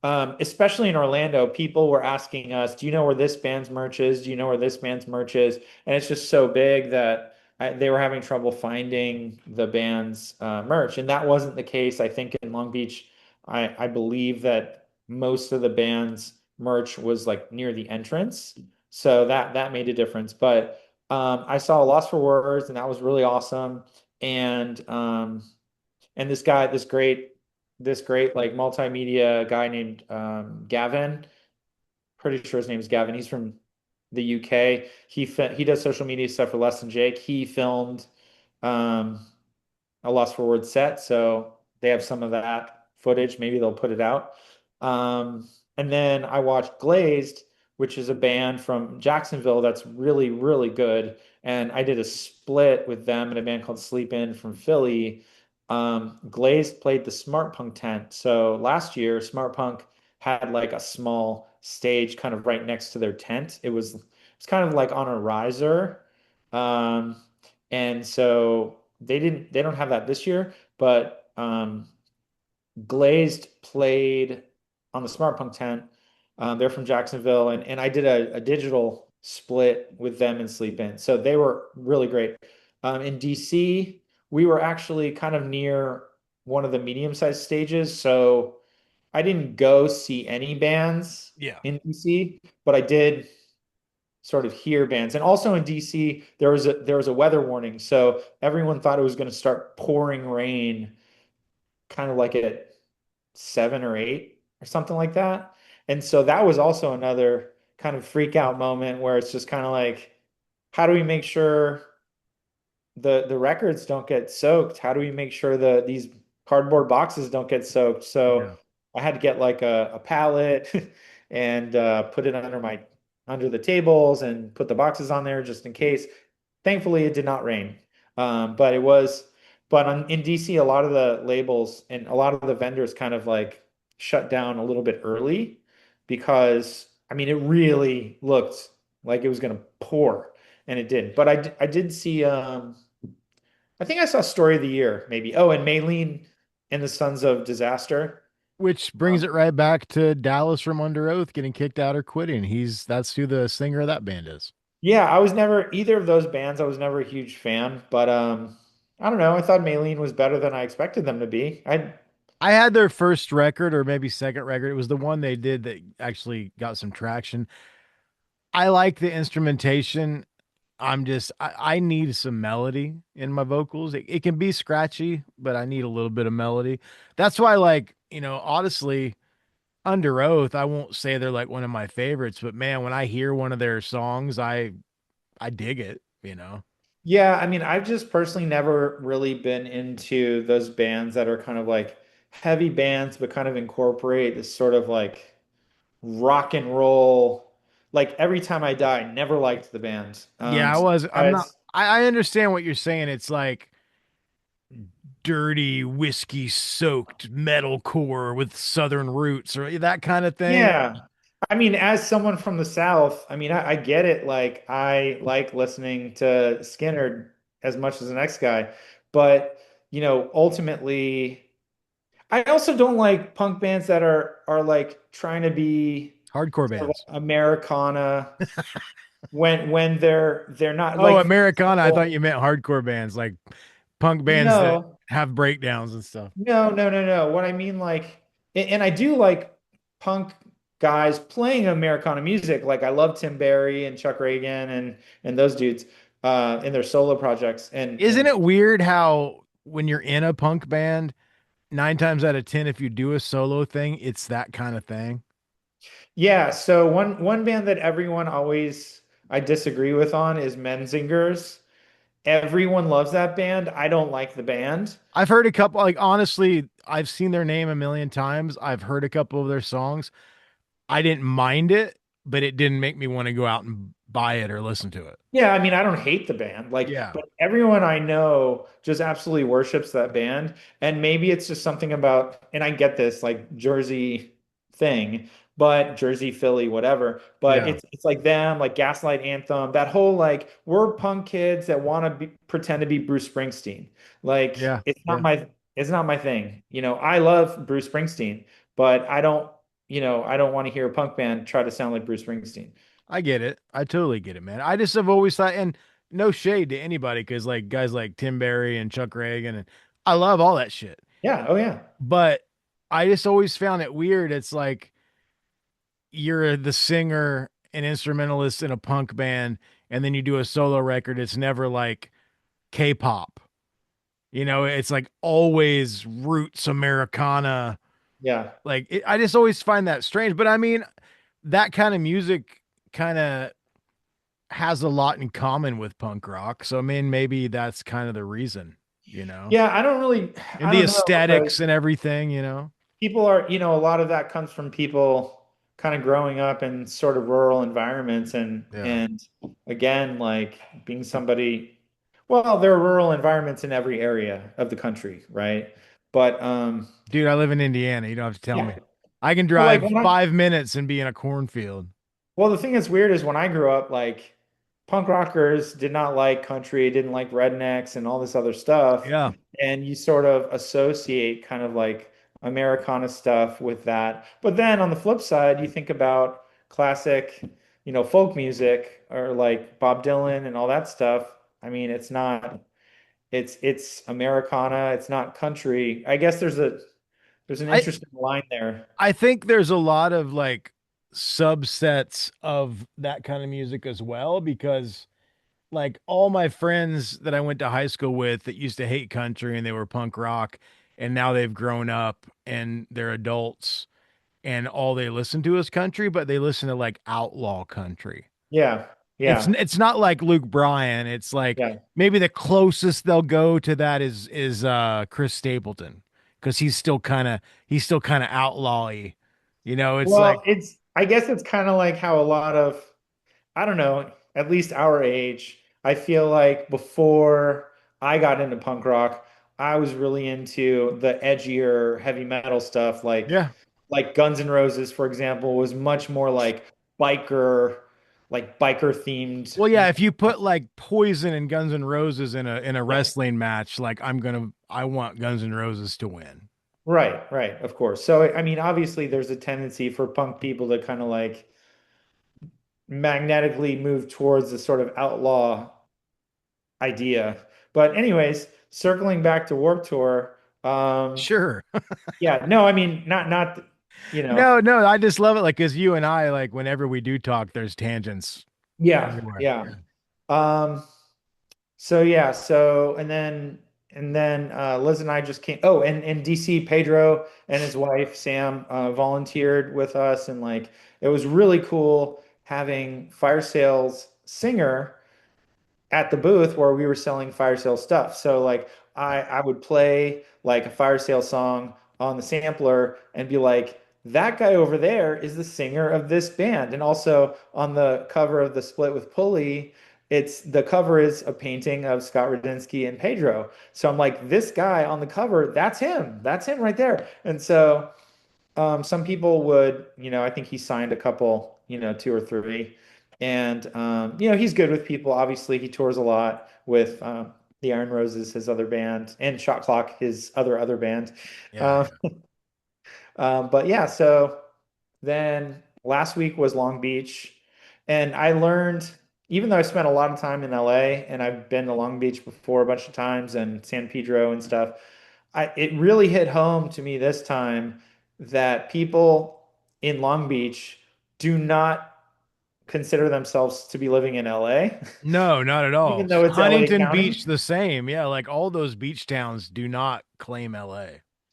especially in Orlando, people were asking us, "Do you know where this band's merch is? Do you know where this band's merch is?" And it's just so big that they were having trouble finding the band's merch, and that wasn't the case. I think in Long Beach, I believe that most of the band's merch was like near the entrance, so that made a difference. But I saw Lost for Words, and that was really awesome. And this guy, this great like multimedia guy named Gavin. Pretty sure his name is Gavin. He's from the UK. He does social media stuff for Less Than Jake. He filmed um, a Lost for Words set, so they have some of that footage. Maybe they'll put it out. And then I watched Glazed, which is a band from Jacksonville that's really, really good. And I did a split with them and a band called Sleep In from Philly. Glazed played the Smart Punk tent. So last year, Smart Punk had like a small stage kind of right next to their tent. It's kind of like on a riser. Um, and so they don't have that this year, but Glazed played on the Smart Punk tent. They're from Jacksonville, and I did a digital split with them and Sleep In. So they were really great. In DC, we were actually kind of near one of the medium-sized stages, so I didn't go see any bands Yeah. in DC, but I did sort of hear bands. And also in DC, there was a weather warning, so everyone thought it was going to start pouring rain, kind of like at 7 or 8 or something like that. And so that was also another kind of freak out moment where it's just kind of like, how do we make sure the records don't get soaked? How do we make sure that these cardboard boxes don't get soaked? So Yeah. I had to get like a pallet and put it under the tables and put the boxes on there just in case. Thankfully, it did not rain. But it was, but in DC, a lot of the labels and a lot of the vendors kind of like shut down a little bit early because I mean, it really looked like it was going to pour, and it didn't. But I did see, I think I saw Story of the Year, maybe. Oh, and Maylene and the Sons of Disaster. Which Um, brings it right back to Dallas from Under Oath getting kicked out or quitting. That's who the singer of that band is. yeah, I was never either of those bands. I was never a huge fan, but I don't know. I thought Maylene was better than I expected them to be. I I had their first record or maybe second record. It was the one they did that actually got some traction. I like the instrumentation. I need some melody in my vocals. It can be scratchy, but I need a little bit of melody. That's why, like, honestly, Under Oath, I won't say they're like one of my favorites, but man, when I hear one of their songs, I dig it. Yeah, I mean, I've just personally never really been into those bands that are kind of like heavy bands, but kind of incorporate this sort of like rock and roll. Like Every Time I Die, never liked the band. Yeah, I'm not Besides, I understand what you're saying. It's like dirty whiskey soaked metalcore with southern roots or that kind of thing. yeah. I mean, as someone from the South, I mean, I get it. Like, I like listening to Skinner as much as the next guy, but ultimately, I also don't like punk bands that are like trying to be Hardcore sort of bands. like Americana when they're not Oh, like, for Americana. I thought example, you meant hardcore bands, like punk bands that no. have breakdowns and stuff. No, no, no, no. What I mean, like, and I do like punk guys playing Americana music. Like, I love Tim Barry and Chuck Reagan and those dudes in their solo projects. Isn't And it weird how when you're in a punk band, 9 times out of 10, if you do a solo thing, it's that kind of thing? yeah, so one band that everyone always I disagree with on is Menzingers. Everyone loves that band. I don't like the band. I've heard a couple, like, honestly, I've seen their name a million times. I've heard a couple of their songs. I didn't mind it, but it didn't make me want to go out and buy it or listen to it. Yeah, I mean, I don't hate the band, like, Yeah. but everyone I know just absolutely worships that band. And maybe it's just something about, and I get this, like Jersey thing, but Jersey, Philly, whatever. But Yeah. it's like them, like Gaslight Anthem, that whole like we're punk kids that want to be pretend to be Bruce Springsteen. Like Yeah. Yeah. it's not my thing. I love Bruce Springsteen, but I don't want to hear a punk band try to sound like Bruce Springsteen. I get it. I totally get it, man. I just have always thought, and no shade to anybody, because like guys like Tim Barry and Chuck Reagan, and I love all that shit. Yeah, oh yeah. But I just always found it weird. It's like you're the singer and instrumentalist in a punk band, and then you do a solo record. It's never like K-pop. It's like always roots Americana. Yeah. I just always find that strange. But I mean, that kind of music kind of has a lot in common with punk rock. So I mean, maybe that's kind of the reason, you know, Yeah, and I the don't know because aesthetics and everything. people are, a lot of that comes from people kind of growing up in sort of rural environments Yeah. and again, like being somebody, well, there are rural environments in every area of the country, right? But Dude, I live in Indiana. You don't have to tell yeah. me. I can Well, like drive 5 minutes and be in a cornfield. well, the thing that's weird is when I grew up, like punk rockers did not like country, didn't like rednecks and all this other stuff. Yeah. And you sort of associate kind of like Americana stuff with that. But then on the flip side, you think about classic, folk music or like Bob Dylan and all that stuff. I mean, it's Americana, it's not country. I guess there's an I interesting line there. I think there's a lot of like subsets of that kind of music as well because like all my friends that I went to high school with that used to hate country and they were punk rock and now they've grown up and they're adults and all they listen to is country, but they listen to like outlaw country. Yeah. Yeah. It's not like Luke Bryan. It's like Yeah. maybe the closest they'll go to that is Chris Stapleton because he's still kind of outlawy. It's like Well, I guess it's kind of like how a lot of, I don't know, at least our age, I feel like before I got into punk rock, I was really into the edgier heavy metal stuff, yeah. like Guns N' Roses, for example, was much more like biker themed. Well, yeah, if you put like Poison and Guns N' Roses in a Yeah. wrestling match, like I want Guns N' Roses to win. Right, right, of course. So, I mean, obviously, there's a tendency for punk people to kind of like magnetically move towards the sort of outlaw idea. But anyways, circling back to Warped Tour, Sure. yeah, no, I mean, not, you know, No, no, I just love it. Like, cause you and I, like, whenever we do talk, there's tangents yeah, everywhere. yeah. Yeah. Um, so yeah, so and then Liz and I just came. Oh, and DC Pedro and his wife Sam volunteered with us, and like it was really cool having Fire Sales singer at the booth where we were selling fire sale stuff. So like I would play like a fire sale song on the sampler and be like, that guy over there is the singer of this band. And also on the cover of the split with Pulley, it's the cover is a painting of Scott Radinsky and Pedro. So I'm like, this guy on the cover, that's him. That's him right there. And so some people would, I think he signed a couple, two or three. And, he's good with people. Obviously, he tours a lot with the Iron Roses, his other band, and Shot Clock, his other band. Yeah. Um, but yeah, so then last week was Long Beach. And I learned, even though I spent a lot of time in LA and I've been to Long Beach before a bunch of times and San Pedro and stuff, it really hit home to me this time that people in Long Beach do not consider themselves to be living in LA, No, not at all. even though it's LA Huntington County. Beach, the same. Yeah. Like all those beach towns do not claim LA.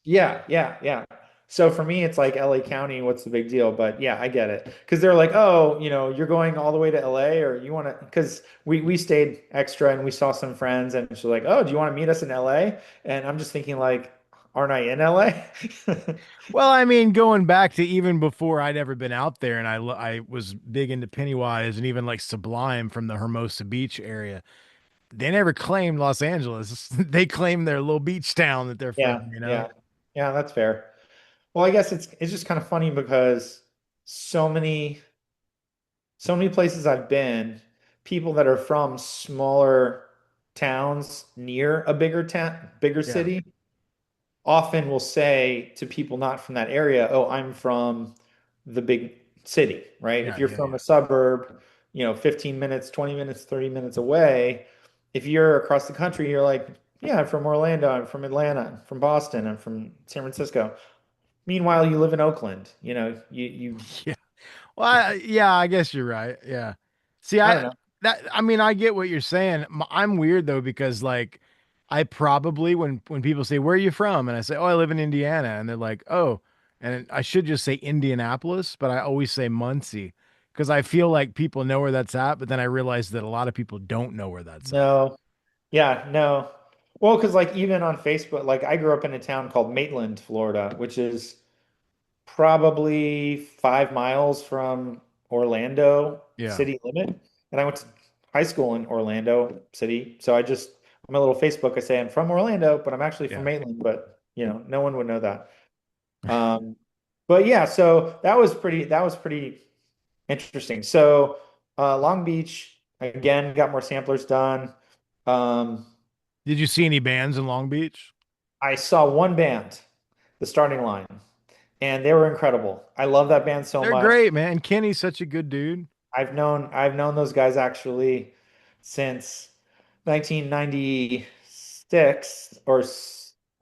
Yeah, yeah, yeah. So for me, it's like LA County, what's the big deal? But yeah, I get it. Because they're like, oh, you're going all the way to LA or you want to, because we stayed extra and we saw some friends and she's like, oh, do you want to meet us in LA? And I'm just thinking like, aren't I in LA? Well, I mean, going back to even before I'd ever been out there, and I was big into Pennywise and even like Sublime from the Hermosa Beach area. They never claimed Los Angeles. They claimed their little beach town that they're Yeah, from, you know? yeah. Yeah, that's fair. Well, I guess it's just kind of funny because so many so many places I've been, people that are from smaller towns near a bigger town, bigger Yeah. city, often will say to people not from that area, "Oh, I'm from the big city," right? If Yeah, you're yeah, from yeah. a suburb, 15 minutes, 20 minutes, 30 minutes away, if you're across the country, you're like, "Yeah, I'm from Orlando, I'm from Atlanta, I'm from Boston, I'm from San Francisco." Meanwhile, you live in Oakland, you Yeah. Well, yeah, I guess you're right. Yeah. See, I don't know. I mean, I get what you're saying. I'm weird though because like I probably when people say where are you from and I say oh I live in Indiana and they're like oh and I should just say Indianapolis, but I always say Muncie because I feel like people know where that's at, but then I realize that a lot of people don't know where that's at. No. Yeah, no. Well, because like even on Facebook, like I grew up in a town called Maitland, Florida, which is probably 5 miles from Orlando Yeah. city limit. And I went to high school in Orlando City. So on my little Facebook, I say I'm from Orlando, but I'm actually from Yeah. Maitland, but no one would know that. Um, but yeah, so that was pretty interesting. So Long Beach, again, got more samplers done. Um, Did you see any bands in Long Beach? I saw one band, The Starting Line, and they were incredible. I love that band so They're much. great, man. Kenny's such a good dude. I've known those guys actually since 1996 or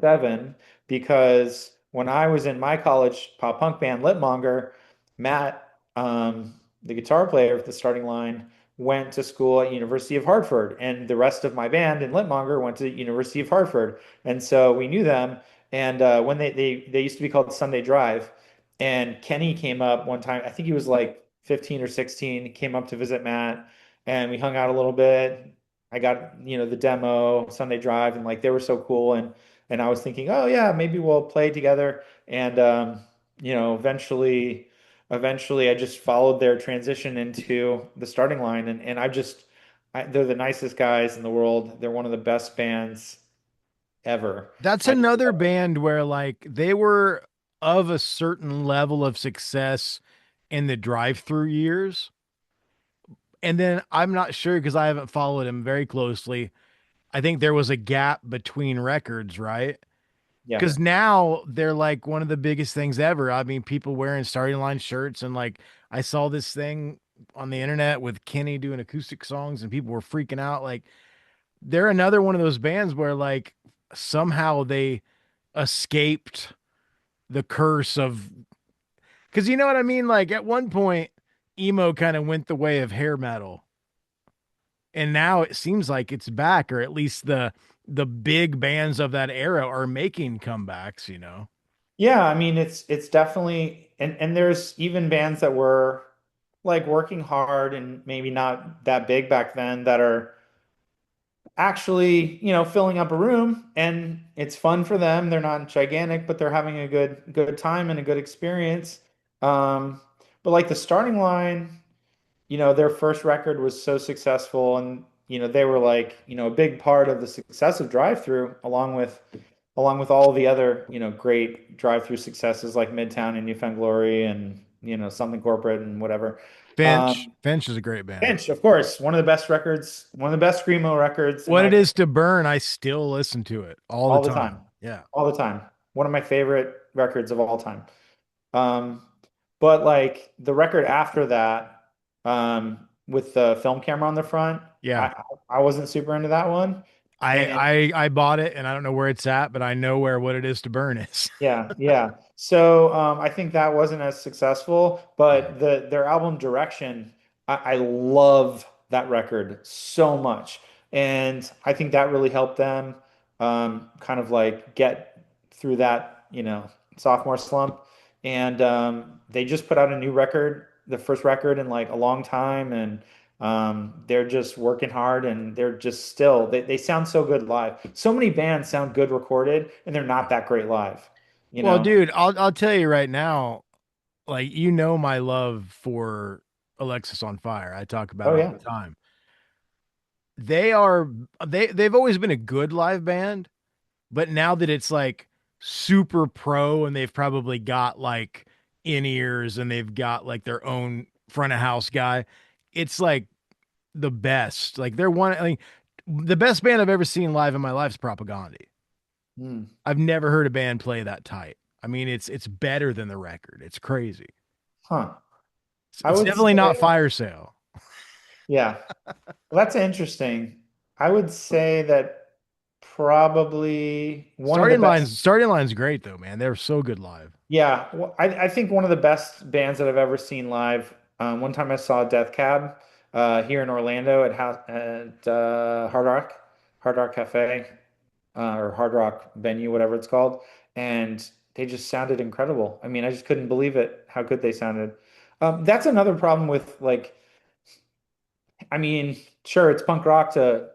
7 because when I was in my college pop punk band Lipmonger, Matt, the guitar player of the Starting Line, went to school at University of Hartford, and the rest of my band in Lipmonger went to University of Hartford, and so we knew them. And when they used to be called Sunday Drive, and Kenny came up one time. I think he was like 15 or 16, came up to visit Matt and we hung out a little bit. I got, the demo Sunday Drive and like they were so cool and I was thinking, "Oh yeah, maybe we'll play together." And eventually I just followed their transition into the Starting Line and they're the nicest guys in the world. They're one of the best bands ever. That's I just another love it. band where like they were of a certain level of success in the drive-through years. And then I'm not sure because I haven't followed him very closely. I think there was a gap between records, right? Yeah. Because now they're like one of the biggest things ever. I mean, people wearing starting line shirts and like I saw this thing on the internet with Kenny doing acoustic songs and people were freaking out. Like they're another one of those bands where like somehow they escaped the curse of, because you know what I mean? Like at one point, emo kind of went the way of hair metal, and now it seems like it's back, or at least the big bands of that era are making comebacks, you know. Yeah, I mean it's definitely and there's even bands that were like working hard and maybe not that big back then that are actually, filling up a room and it's fun for them. They're not gigantic, but they're having a good time and a good experience. But like the starting line, their first record was so successful and they were like, a big part of the success of Drive-Thru along with all the other, great Drive-Thru successes like Midtown and New Found Glory and, Something Corporate and whatever. Finch, Um, Finch is a great band. Pinch, of course, one of the best records, one of the best screamo records in What my it opinion, is to burn, I still listen to it all the all the time. time. Yeah. All the time. One of my favorite records of all time. Um, but like the record after that, with the film camera on the front, Yeah. I wasn't super into that one. I And I bought it and I don't know where it's at, but I know where what it is to burn is. yeah, yeah. So I think that wasn't as successful, but their album Direction, I love that record so much, and I think that really helped them kind of like get through that sophomore slump, and they just put out a new record, the first record in like a long time, and they're just working hard, and they're just still they sound so good live. So many bands sound good recorded, and they're not that great live you Well, know? dude, I'll tell you right now, like you know my love for Alexis on Fire. I talk about Oh it all yeah. the time. They are they've always been a good live band, but now that it's like super pro and they've probably got like in-ears and they've got like their own front of house guy, it's like the best. Like they're one, I mean, the best band I've ever seen live in my life is Propagandhi. Hmm. I've never heard a band play that tight. I mean, it's better than the record. It's crazy. Huh. I It's would definitely not say, Fire Sale. yeah. Well, that's interesting. I would say that probably one of the best. Starting line's great though, man. They're so good live. Yeah, well, I think one of the best bands that I've ever seen live. One time I saw Death Cab here in Orlando at Hard Rock Cafe, or Hard Rock venue, whatever it's called, and they just sounded incredible. I mean, I just couldn't believe it how good they sounded. That's another problem with like, I mean, sure, it's punk rock to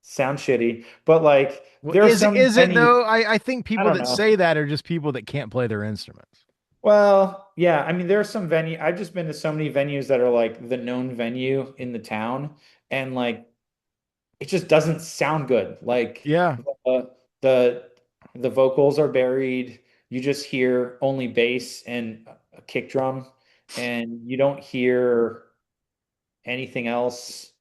sound shitty, but like Well, there are some is it venues, though? I think I people don't that know. say that are just people that can't play their instruments. Well, yeah, I mean, there are some venue. I've just been to so many venues that are like the known venue in the town, and like it just doesn't sound good. Like Yeah. the the vocals are buried. You just hear only bass and a kick drum, and you don't hear anything else.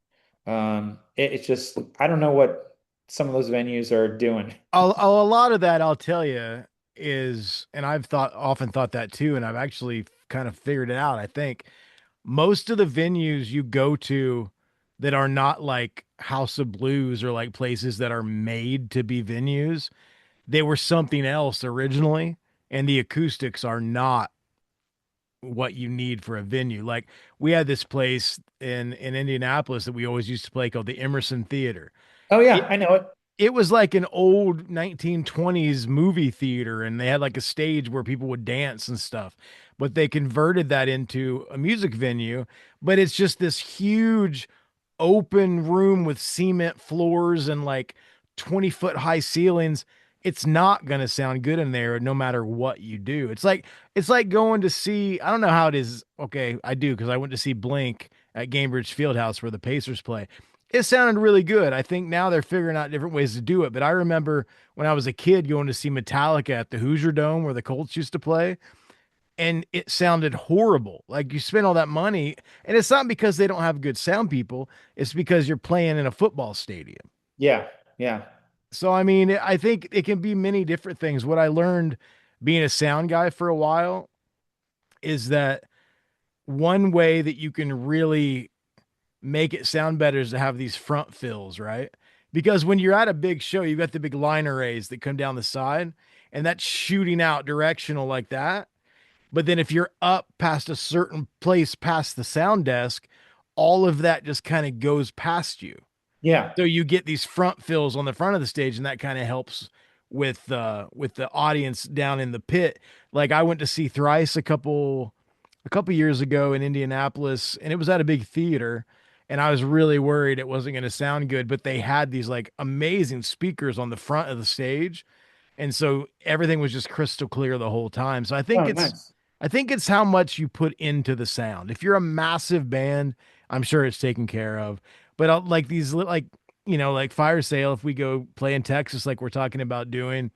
It's just I don't know what some of those venues are doing. A lot of that I'll tell you is, and I've often thought that too, and I've actually kind of figured it out. I think most of the venues you go to that are not like House of Blues or like places that are made to be venues, they were something else originally, and the acoustics are not what you need for a venue. Like we had this place in Indianapolis that we always used to play called the Emerson Theater. Oh yeah, It I know it. it was like an old 1920s movie theater and they had like a stage where people would dance and stuff, but they converted that into a music venue. But it's just this huge open room with cement floors and like 20-foot high ceilings. It's not going to sound good in there no matter what you do. It's like going to see, I don't know how it is. Okay, I do because I went to see Blink at Gainbridge Fieldhouse where the Pacers play. It sounded really good. I think now they're figuring out different ways to do it. But I remember when I was a kid going to see Metallica at the Hoosier Dome where the Colts used to play, and it sounded horrible. Like you spend all that money, and it's not because they don't have good sound people, it's because you're playing in a football stadium. Yeah, yeah. So, I mean, I think it can be many different things. What I learned being a sound guy for a while is that one way that you can really make it sound better is to have these front fills, right? Because when you're at a big show, you've got the big line arrays that come down the side, and that's shooting out directional like that. But then if you're up past a certain place past the sound desk, all of that just kind of goes past you. Yeah. So you get these front fills on the front of the stage, and that kind of helps with the audience down in the pit. Like I went to see Thrice a couple years ago in Indianapolis, and it was at a big theater, and I was really worried it wasn't going to sound good, but they had these like amazing speakers on the front of the stage, and so everything was just crystal clear the whole time. So Oh, nice. I think it's how much you put into the sound. If you're a massive band, I'm sure it's taken care of. But like these like like Fire Sale, if we go play in Texas like we're talking about doing,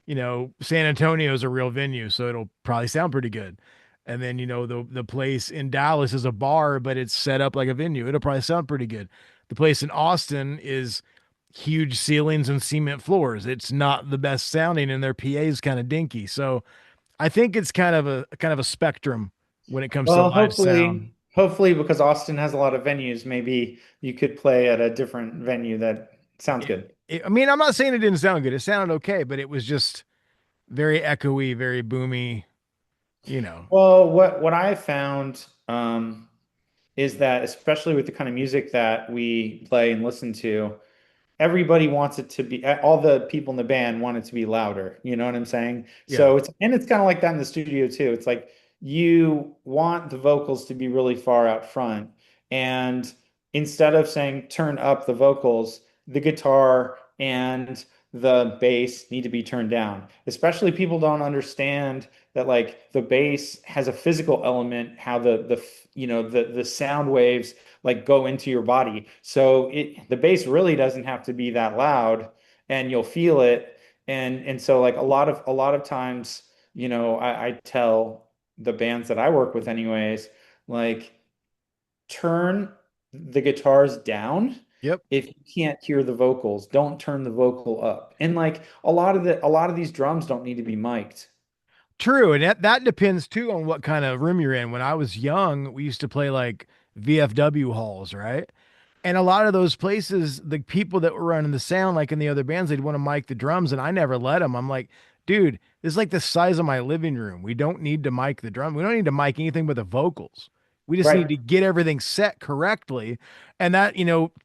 San Antonio is a real venue, so it'll probably sound pretty good. And then, the place in Dallas is a bar, but it's set up like a venue. It'll probably sound pretty good. The place in Austin is huge ceilings and cement floors. It's not the best sounding, and their PA is kind of dinky. So I think it's kind of a spectrum when it comes to Well, live sound. hopefully, because Austin has a lot of venues, maybe you could play at a different venue that sounds good. I mean, I'm not saying it didn't sound good. It sounded okay, but it was just very echoey, very boomy, you know. Well, what I found is that especially with the kind of music that we play and listen to, everybody wants it to be all the people in the band want it to be louder. You know what I'm saying? Yeah. So it's kind of like that in the studio too. It's like you want the vocals to be really far out front. And instead of saying turn up the vocals, the guitar and the bass need to be turned down. Especially people don't understand that like the bass has a physical element, how the sound waves like go into your body. So the bass really doesn't have to be that loud and you'll feel it. And so like a lot of times, I tell the bands that I work with anyways, like turn the guitars down. Yep. If you can't hear the vocals, don't turn the vocal up. And like a lot of these drums don't need to be mic'd. True, and that depends too on what kind of room you're in. When I was young, we used to play like VFW halls, right? And a lot of those places, the people that were running the sound, like in the other bands, they'd want to mic the drums, and I never let them. I'm like, dude, this is like the size of my living room. We don't need to mic the drum. We don't need to mic anything but the vocals. We just need Right. to get everything set correctly. And that,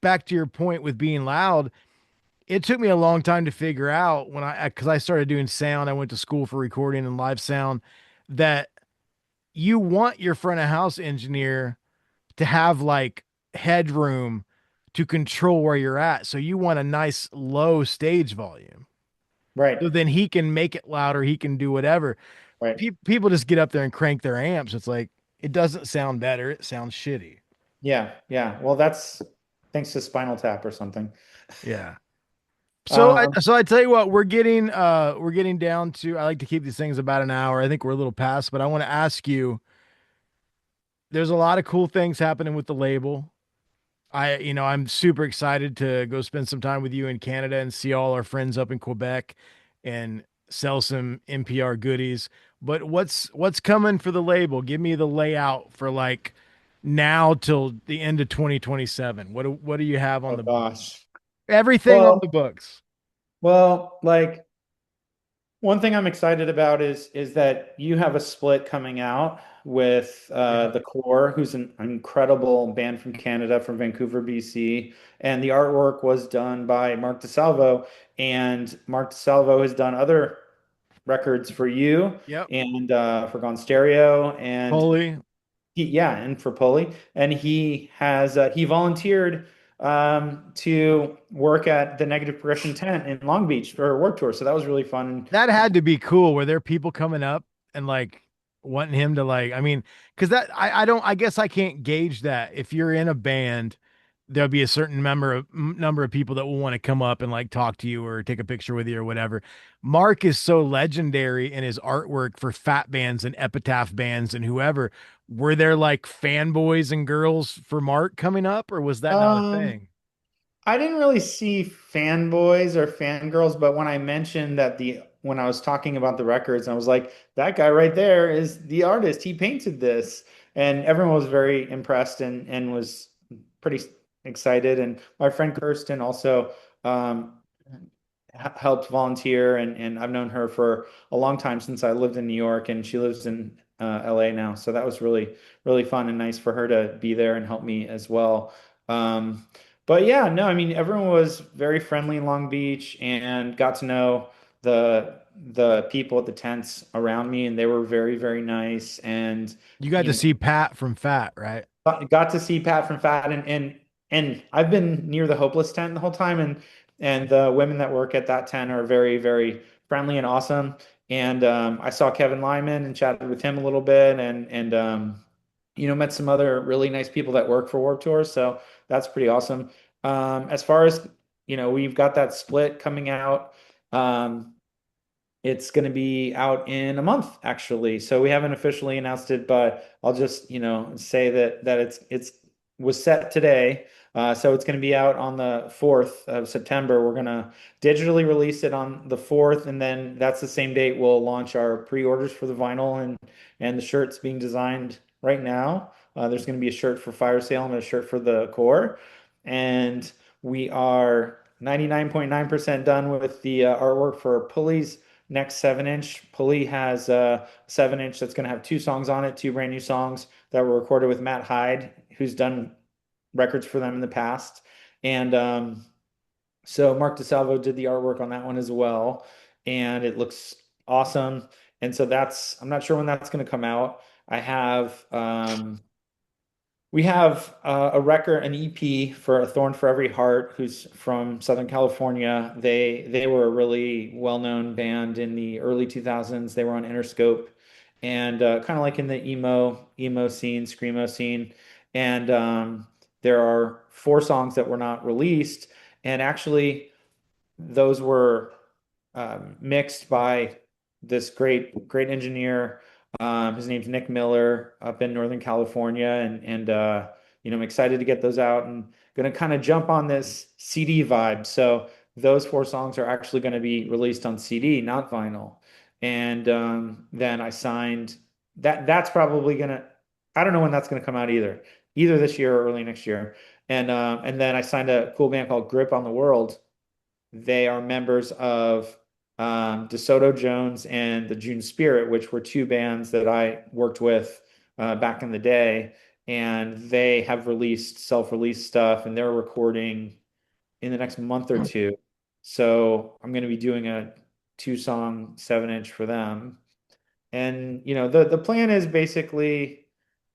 back to your point with being loud, it took me a long time to figure out because I started doing sound. I went to school for recording and live sound that you want your front of house engineer to have like headroom to control where you're at. So you want a nice low stage volume. Right. So then he can make it louder. He can do whatever. Right. People just get up there and crank their amps. It's like, it doesn't sound better. It sounds shitty. Yeah. Yeah. Well, that's thanks to Spinal Tap or something. Yeah. Um, So I tell you what, we're getting down to, I like to keep these things about an hour. I think we're a little past, but I want to ask you, there's a lot of cool things happening with the label. I'm super excited to go spend some time with you in Canada and see all our friends up in Quebec and sell some NPR goodies. But what's coming for the label? Give me the layout for like now till the end of 2027. What do you have on oh the books? gosh. Everything on Well, the books. like one thing I'm excited about is that you have a split coming out with Yeah. the Core, who's an incredible band from Canada, from Vancouver, BC, and the artwork was done by Mark DeSalvo, and Mark DeSalvo has done other records for you Yep. and for Gone Stereo, and Holy. yeah, and for Pulley, and he volunteered to work at the Negative Progression tent in Long Beach for a work tour. So that was really fun. That had to be cool. Were there people coming up and like wanting him to like, I mean, because I don't, I guess I can't gauge that. If you're in a band, there'll be a certain number of people that will want to come up and like talk to you or take a picture with you or whatever. Mark is so legendary in his artwork for fat bands and epitaph bands and whoever. Were there like fanboys and girls for Mark coming up, or was that not a Um, thing? I didn't really see fanboys or fangirls, but when I mentioned that when I was talking about the records, I was like, that guy right there is the artist. He painted this. And everyone was very impressed and was pretty excited. And my friend Kirsten also um, helped volunteer, and I've known her for a long time since I lived in New York, and she lives in LA now. So that was really fun and nice for her to be there and help me as well. Um, but yeah, no, I mean everyone was very friendly in Long Beach and got to know the people at the tents around me, and they were very nice. And You got you to know, see Pat from Fat, right? got to see Pat from Fat, and I've been near the Hopeless tent the whole time, and the women that work at that tent are very friendly and awesome. And I saw Kevin Lyman and chatted with him a little bit, and met some other really nice people that work for Warped Tour. So that's pretty awesome. As far as we've got that split coming out. Um, it's going to be out in a month, actually. So we haven't officially announced it, but I'll just, say that it's was set today. So it's going to be out on the 4th of September. We're going to digitally release it on the 4th, and then that's the same date we'll launch our pre-orders for the vinyl and the shirts being designed right now. There's going to be a shirt for Fire Sale and a shirt for the core. And we are 99.9% done with the artwork for Pulleys next 7 inch. Pulley has a 7 inch that's going to have two songs on it, two brand new songs that were recorded with Matt Hyde, who's done records for them in the past. And so Mark DeSalvo did the artwork on that one as well. And it looks awesome. And so I'm not sure when that's going to come out. I have we have a record, an EP for A Thorn for Every Heart, who's from Southern California. They were a really well-known band in the early 2000s. They were on Interscope, and kind of like in the emo scene, screamo scene. And there are four songs that were not released, and actually those were mixed by this great engineer. His name's Nick Miller up in Northern California, and I'm excited to get those out and going to kind of jump on this CD vibe. So those four songs are actually going to be released on CD, not vinyl. And then I signed that. That's probably gonna. I don't know when that's going to come out either this year or early next year. And then I signed a cool band called Grip on the World. They are members of DeSoto Jones and the June Spirit, which were two bands that I worked with back in the day. And they have released self-release stuff, and they're recording in the next month or two. So I'm going to be doing a two-song 7 inch for them. And the plan is basically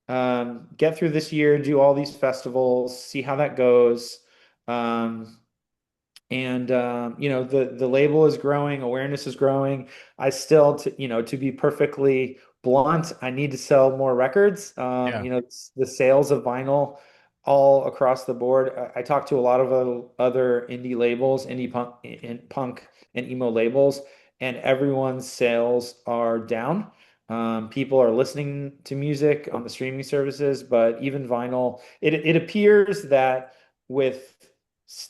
get through this year, do all these festivals, see how that goes. Um, and the label is growing, awareness is growing. I still, to be perfectly blunt, I need to sell more records. Yeah. The sales of vinyl all across the board. I talked to a lot of other indie labels, punk and emo labels, and everyone's sales are down. People are listening to music on the streaming services, but even vinyl, it appears that with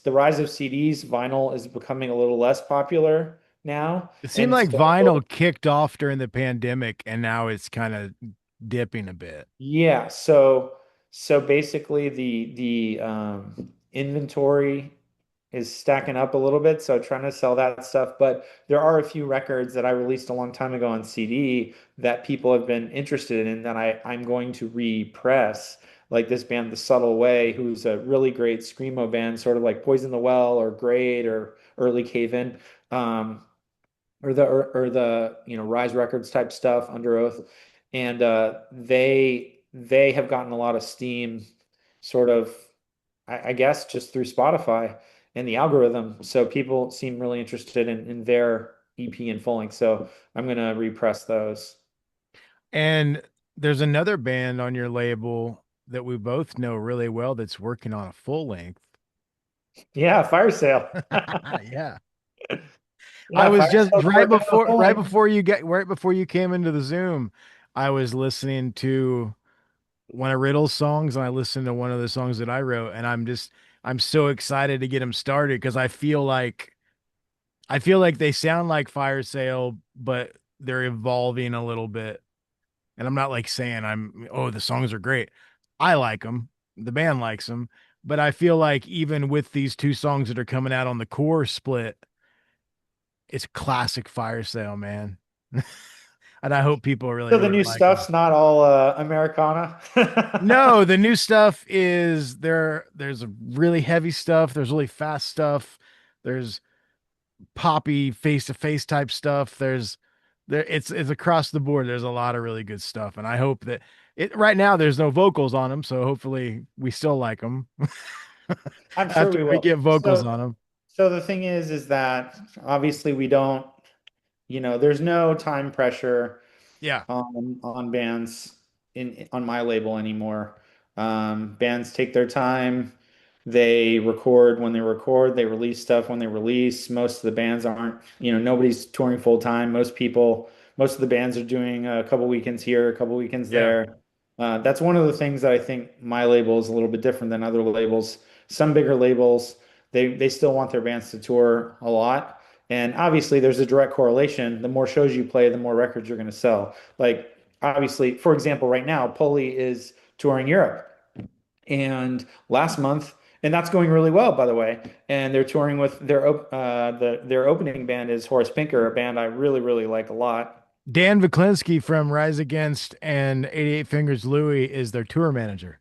the rise of CDs, vinyl is becoming a little less popular now. It seemed And like so, vinyl kicked off during the pandemic and now it's kind of dipping a bit. yeah, so basically the inventory is stacking up a little bit, so trying to sell that stuff. But there are a few records that I released a long time ago on CD that people have been interested in that I'm going to repress. Like this band, The Subtle Way, who's a really great screamo band, sort of like Poison the Well or Grade or Early Cave In. Um, or the Rise Records type stuff, Under Oath, and they have gotten a lot of steam, sort of, I guess, just through Spotify and the algorithm. So people seem really interested in their EP and full length. So I'm gonna repress those. And there's another band on your label that we both know really well that's working on a full length. Yeah, Fire Sale. Yeah. I Yeah, was Fire just Sale's working on a full right length. before right before you came into the Zoom, I was listening to one of Riddle's songs and I listened to one of the songs that I wrote and I'm so excited to get them started because I feel like they sound like Fire Sale, but they're evolving a little bit. And I'm not like saying oh, the songs are great. I like them. The band likes them, But I feel like even with these two songs that are coming out on the core split, it's classic Fire Sale, man. And I hope people really, So the really new like them. stuff's not all Americana. No, the new stuff is there. There's a really heavy stuff. There's really fast stuff. There's poppy face to face type stuff. It's across the board. There's a lot of really good stuff, and I hope that it right now there's no vocals on them, so hopefully we still like them I'm sure after we we will. get vocals on them. So the thing is that obviously we don't, there's no time pressure Yeah, on bands in on my label anymore. Bands take their time. They record when they record. They release stuff when they release. Most of the bands aren't, nobody's touring full time. Most of the bands are doing a couple weekends here, a couple weekends yeah, there. That's one of the things that I think my label is a little bit different than other labels. Some bigger labels, they still want their bands to tour a lot. And obviously, there's a direct correlation. The more shows you play, the more records you're going to sell. Like, obviously, for example, right now, Pulley is touring Europe. And last month, and that's going really well, by the way. And they're touring with their opening band is Horace Pinker, a band I really, really like a lot. Dan Viklinski from Rise Against and 88 Fingers Louie is their tour manager.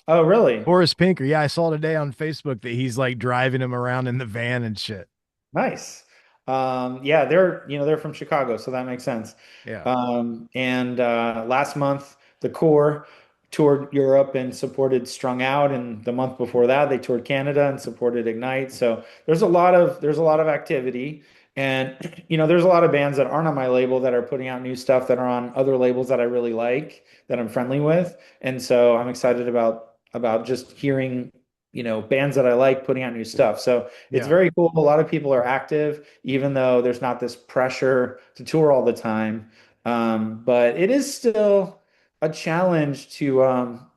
Oh, really? Horace Pinker. Yeah, I saw today on Facebook that he's like driving him around in the van and shit. Nice. Yeah, they're from Chicago, so that makes sense. Yeah. And last month, the Core toured Europe and supported Strung Out, and the month before that, they toured Canada and supported Ignite. So there's a lot of activity, and there's a lot of bands that aren't on my label that are putting out new stuff that are on other labels that I really like, that I'm friendly with, and so I'm excited about just hearing bands that I like putting out new stuff. So it's Yeah. very cool. A lot of people are active, even though there's not this pressure to tour all the time. But it is still a challenge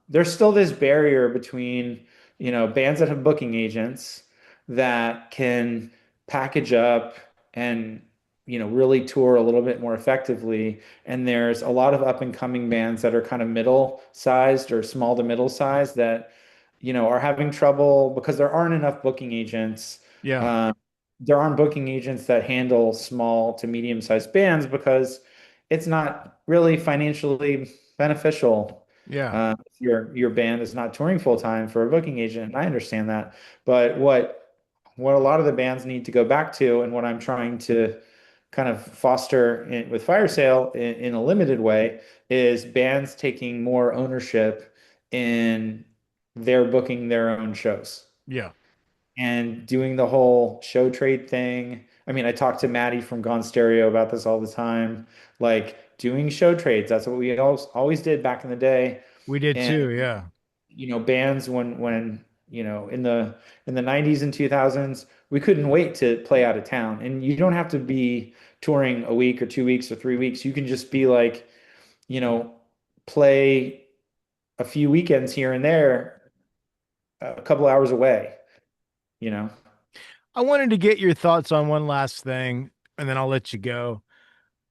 there's still this barrier between, bands that have booking agents that can package up and, really tour a little bit more effectively. And there's a lot of up and coming bands that are kind of middle sized or small to middle sized that are having trouble because there aren't enough booking agents. Yeah. Um, there aren't booking agents that handle small to medium-sized bands because it's not really financially beneficial. Yeah. If your band is not touring full time for a booking agent. I understand that, but what a lot of the bands need to go back to, and what I'm trying to kind of foster with Fire Sale in a limited way, is bands taking more ownership in their booking their own shows Yeah. and doing the whole show trade thing. I mean, I talk to Maddie from Gone Stereo about this all the time, like doing show trades. That's what we always did back in the day. We did And too. Yeah. bands when in the 90s and 2000s, we couldn't wait to play out of town. And you don't have to be touring a week or 2 weeks or 3 weeks. You can just be like, you know, play a few weekends here and there, a couple hours away, you know. I wanted to get your thoughts on one last thing and then I'll let you go.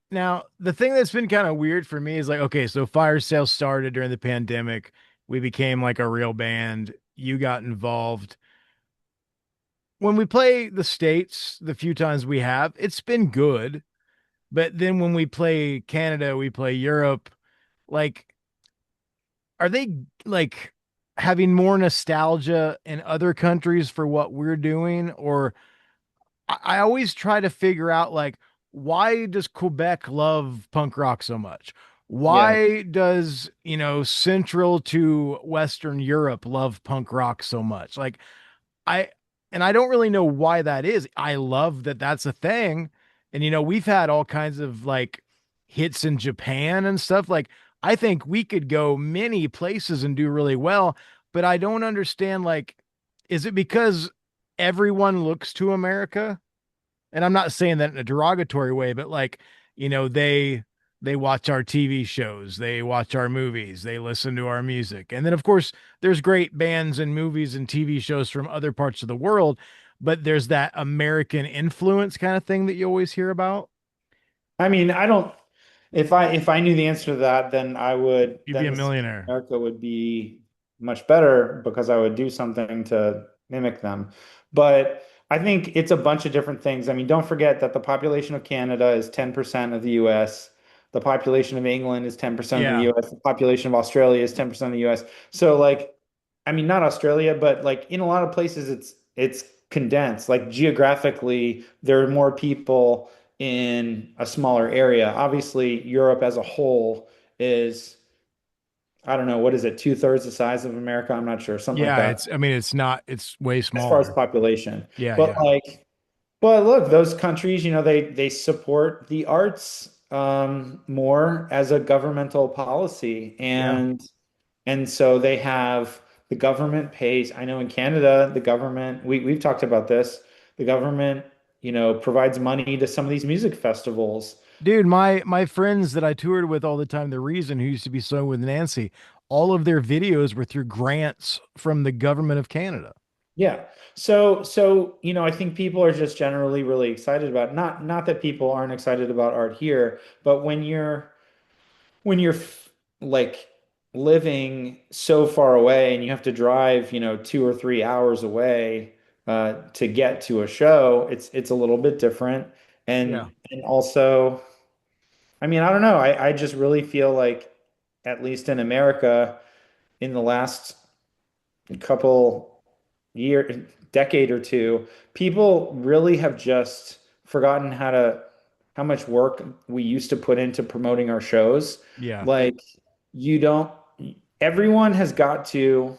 Now, the thing that's been kind of weird for me is like, okay, so Fire Sale started during the pandemic. We became like a real band. You got involved. When we play the States, the few times we have, it's been good. But then when we play Canada, we play Europe, like, are they like having more nostalgia in other countries for what we're doing? Or I always try to figure out like why does Quebec love punk rock so much? Yeah. Why does, Central to Western Europe love punk rock so much? Like I and I don't really know why that is. I love that that's a thing. And we've had all kinds of like hits in Japan and stuff. Like I think we could go many places and do really well, but I don't understand like is it because everyone looks to America? And I'm not saying that in a derogatory way, but like, they watch our TV shows, they watch our movies, they listen to our music. And then of course, there's great bands and movies and TV shows from other parts of the world, but there's that American influence kind of thing that you always hear about. I mean, I don't if I knew the answer to that, then I would You'd be then a the city of millionaire. America would be. much better because I would do something to mimic them. But I think it's a bunch of different things. I mean, don't forget that the population of Canada is 10% of the US. The population of England is 10% of the Yeah. US. The population of Australia is 10% of the US. So like, I mean, not Australia, but like in a lot of places it's condensed. Like geographically, there are more people in a smaller area. Obviously, Europe as a whole is, I don't know, what is it, two-thirds the size of America? I'm not sure, something like Yeah, that, it's I mean it's not it's way as far as smaller. population. Yeah, But yeah. like, but look, those countries, they support the arts more as a governmental policy, Yeah. and so they have the government pays. I know in Canada, the government, we've talked about this, the government, provides money to some of these music festivals. Dude, my friends that I toured with all the time, the reason who used to be sewing with Nancy, all of their videos were through grants from the government of Canada. Yeah. So, I think people are just generally really excited about not that people aren't excited about art here, but when you're like living so far away and you have to drive, 2 or 3 hours away to get to a show, it's a little bit different. Yeah. And also, I mean, I don't know. I just really feel like, at least in America, in the last couple decade or two, people really have just forgotten how much work we used to put into promoting our shows. Yeah. Like, you don't, everyone has got to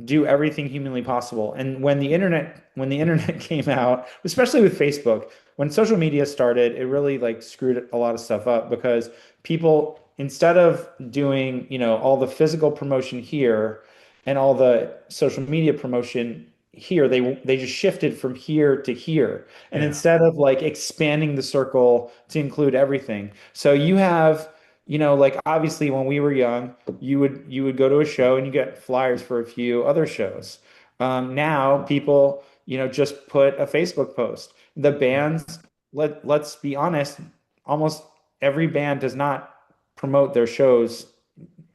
do everything humanly possible. And when the internet came out, especially with Facebook, when social media started, it really like screwed a lot of stuff up because people, instead of doing, all the physical promotion here and all the social media promotion here, they just shifted from here to here. And Yeah. instead of like expanding the circle to include everything. So you have, like obviously when we were young, you would go to a show and you get flyers for a few other shows. Now people, just put a Facebook post. The Yeah. bands, let's be honest, almost every band does not promote their shows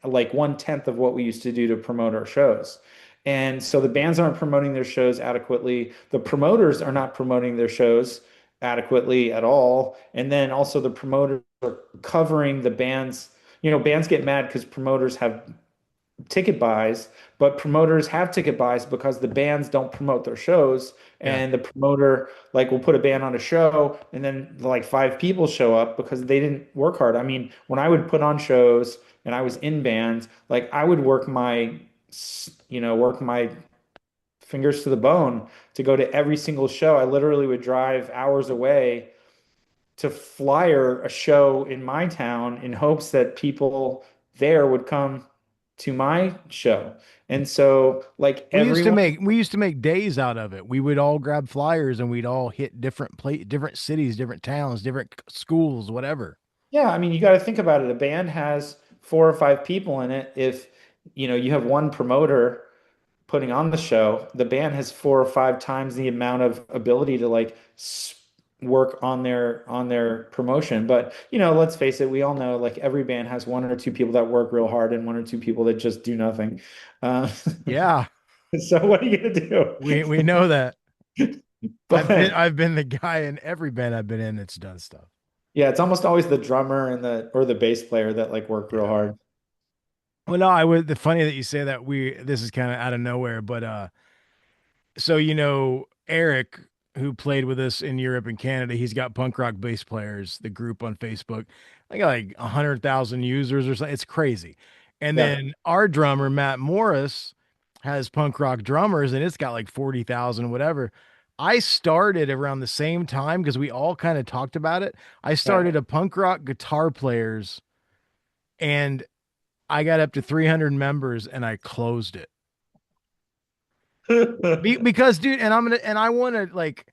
like 1/10 of what we used to do to promote our shows. And so the bands aren't promoting their shows adequately. The promoters are not promoting their shows adequately at all. And then also the promoters are covering the bands. Bands get mad because promoters have ticket buys, but promoters have ticket buys because the bands don't promote their shows. Yeah. And the promoter like will put a band on a show and then like five people show up because they didn't work hard. I mean, when I would put on shows and I was in bands, like I would work my fingers to the bone to go to every single show. I literally would drive hours away to flyer a show in my town in hopes that people there would come to my show. And so like everyone, We used to make days out of it. We would all grab flyers and we'd all hit different cities, different towns, different schools, whatever. yeah, I mean, you got to think about it. A band has four or five people in it. If, you have one promoter putting on the show, the band has four or five times the amount of ability to like work on their promotion. But let's face it, we all know like every band has one or two people that work real hard and one or two people that just do nothing. Uh, Yeah, so what are you gonna do? we know that. But I've been the guy in every band I've been in that's done stuff. yeah, it's almost always the drummer and the bass player that like work real Yeah. hard. Well, no, I would. The funny that you say that this is kind of out of nowhere, but so Eric, who played with us in Europe and Canada, he's got punk rock bass players, the group on Facebook. I got like 100,000 users or something. It's crazy. And Yeah. then our drummer Matt Morris has punk rock drummers, and it's got like 40,000, whatever. I started around the same time because we all kind of talked about it. I Yeah. started a punk rock guitar players, and I got up to 300 members, and I closed it. Because dude, and I want to like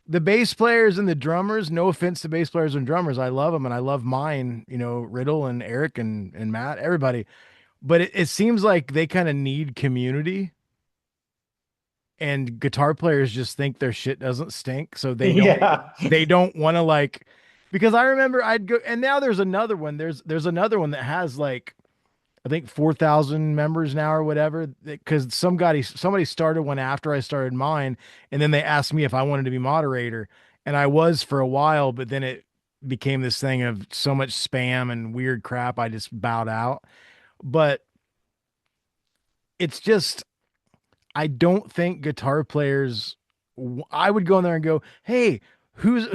the bass players and the drummers, no offense to bass players and drummers, I love them and I love mine, Riddle and Eric and Matt, everybody. But it seems like they kind of need community, and guitar players just think their shit doesn't stink, so Yeah. they don't want to like, because I remember I'd go, and now there's another one. There's another one that has like I think 4,000 members now or whatever. Because somebody started one after I started mine, and then they asked me if I wanted to be moderator, and I was for a while, but then it became this thing of so much spam and weird crap. I just bowed out. But it's just I don't think guitar players. I would go in there and go, "Hey,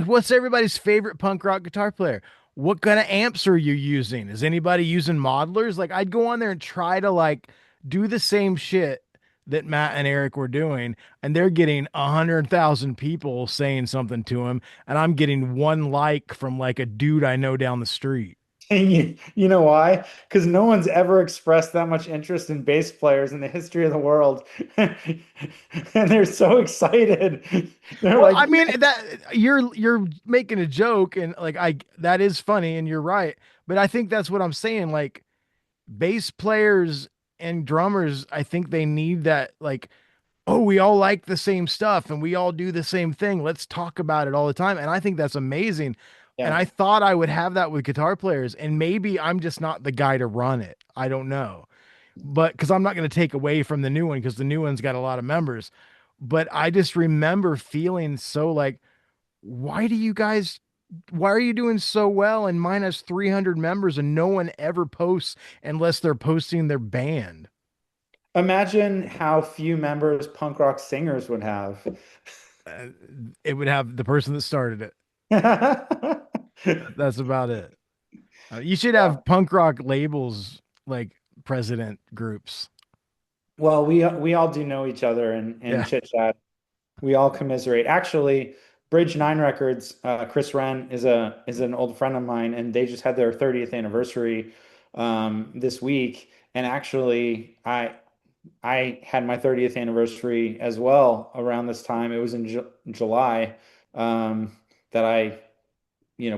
what's everybody's favorite punk rock guitar player? What kind of amps are you using? Is anybody using modelers?" Like I'd go on there and try to like do the same shit that Matt and Eric were doing, and they're getting 100,000 people saying something to them, and I'm getting one like from like a dude I know down the street. And you know why? Because no one's ever expressed that much interest in bass players in the history of the world. And they're so excited. They're Well, like, I mean that you're making a joke and like I that is funny and you're right, but I think that's what I'm saying. Like bass players and drummers, I think they need that like, oh, we all like the same stuff and we all do the same thing. Let's talk about it all the time. And I think that's amazing. And yeah. I thought I would have that with guitar players, and maybe I'm just not the guy to run it. I don't know. But because I'm not going to take away from the new one because the new one's got a lot of members. But I just remember feeling so like, why do you guys why are you doing so well and mine has 300 members and no one ever posts unless they're posting their band? Imagine how few members punk rock singers would have. uh, it would have the person that started it. That's about it. You should have punk rock labels like president groups. Well, we all do know each other and Yeah. chit chat. We all commiserate. Actually, Bridge Nine Records, Chris Wren is an old friend of mine, and they just had their 30th anniversary this week. And actually, I had my 30th anniversary as well around this time. It was in Ju July that I,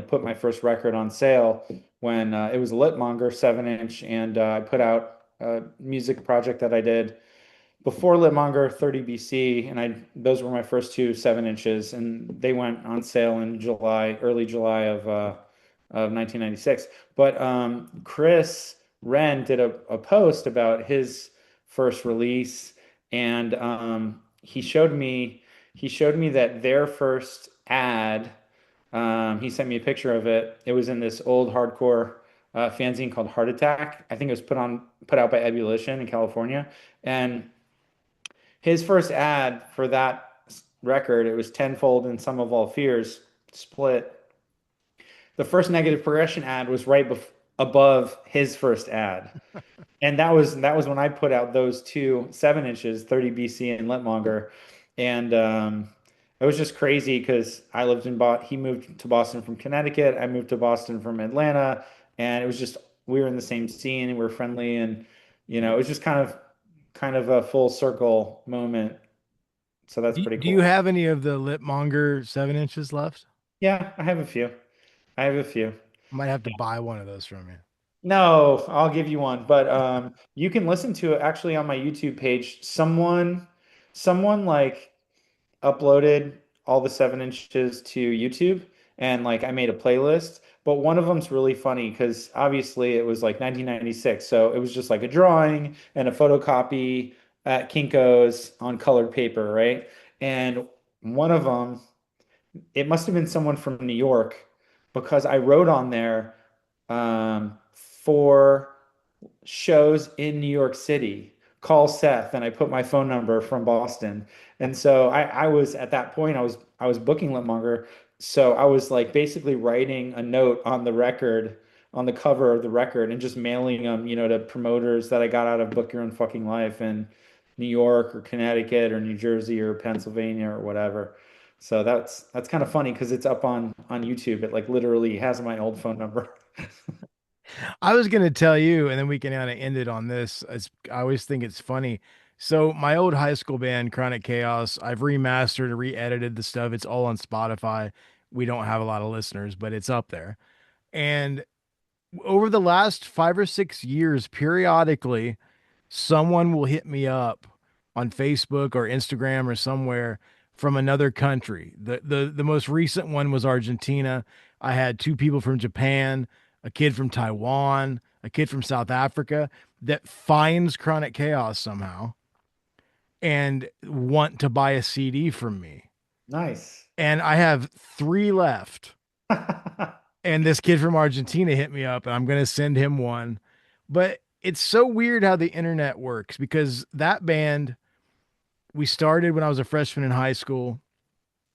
put my first record on sale when it was a Litmonger 7-inch, and I put out a music project that I did before Litmonger 30 BC, and I those were my first two 7-inches, and they went on sale in July, early July of 1996. But Chris Wren did a post about his first release, and he showed me that their first ad. He sent me a picture of it. It was in this old hardcore fanzine called Heart Attack. I think it was put out by Ebullition in California, and his first ad for that record, it was Tenfold and Sum of All Fears split. The first negative progression ad was right above his first ad. And that was when I put out those two 7-inches, 30 BC and Litmonger. And it was just crazy because I lived in Boston. He moved to Boston from Connecticut. I moved to Boston from Atlanta. And it was just we were in the same scene and we were friendly and it was just kind of a full circle moment. So that's pretty Do you cool. have any of the Lipmonger 7 inches left? Yeah, I have a few. I have a few. I might have to buy one of those from you. No, I'll give you one, but you can listen to it actually on my YouTube page. Someone like uploaded all the 7 inches to YouTube, and like I made a playlist, but one of them's really funny because obviously it was like 1996, so it was just like a drawing and a photocopy at Kinko's on colored paper, right? And one of them, it must have been someone from New York because I wrote on there for shows in New York City. Call Seth, and I put my phone number from Boston. And so I was at that point, I was booking Litmonger. So I was like basically writing a note on the record, on the cover of the record, and just mailing them, to promoters that I got out of Book Your Own Fucking Life in New York or Connecticut or New Jersey or Pennsylvania or whatever. So that's kind of funny because it's up on YouTube. It like literally has my old phone number. I was going to tell you, and then we can kind of end it on this. I always think it's funny. So my old high school band, Chronic Chaos, I've remastered, re-edited the stuff. It's all on Spotify. We don't have a lot of listeners, but it's up there. And over the last 5 or 6 years, periodically, someone will hit me up on Facebook or Instagram or somewhere from another country. The most recent one was Argentina. I had two people from Japan, a kid from Taiwan, a kid from South Africa, that finds Chronic Chaos somehow and want to buy a CD from me. Nice. And I have three left. And this kid from Argentina hit me up, and I'm going to send him one. But it's so weird how the internet works because that band, we started when I was a freshman in high school.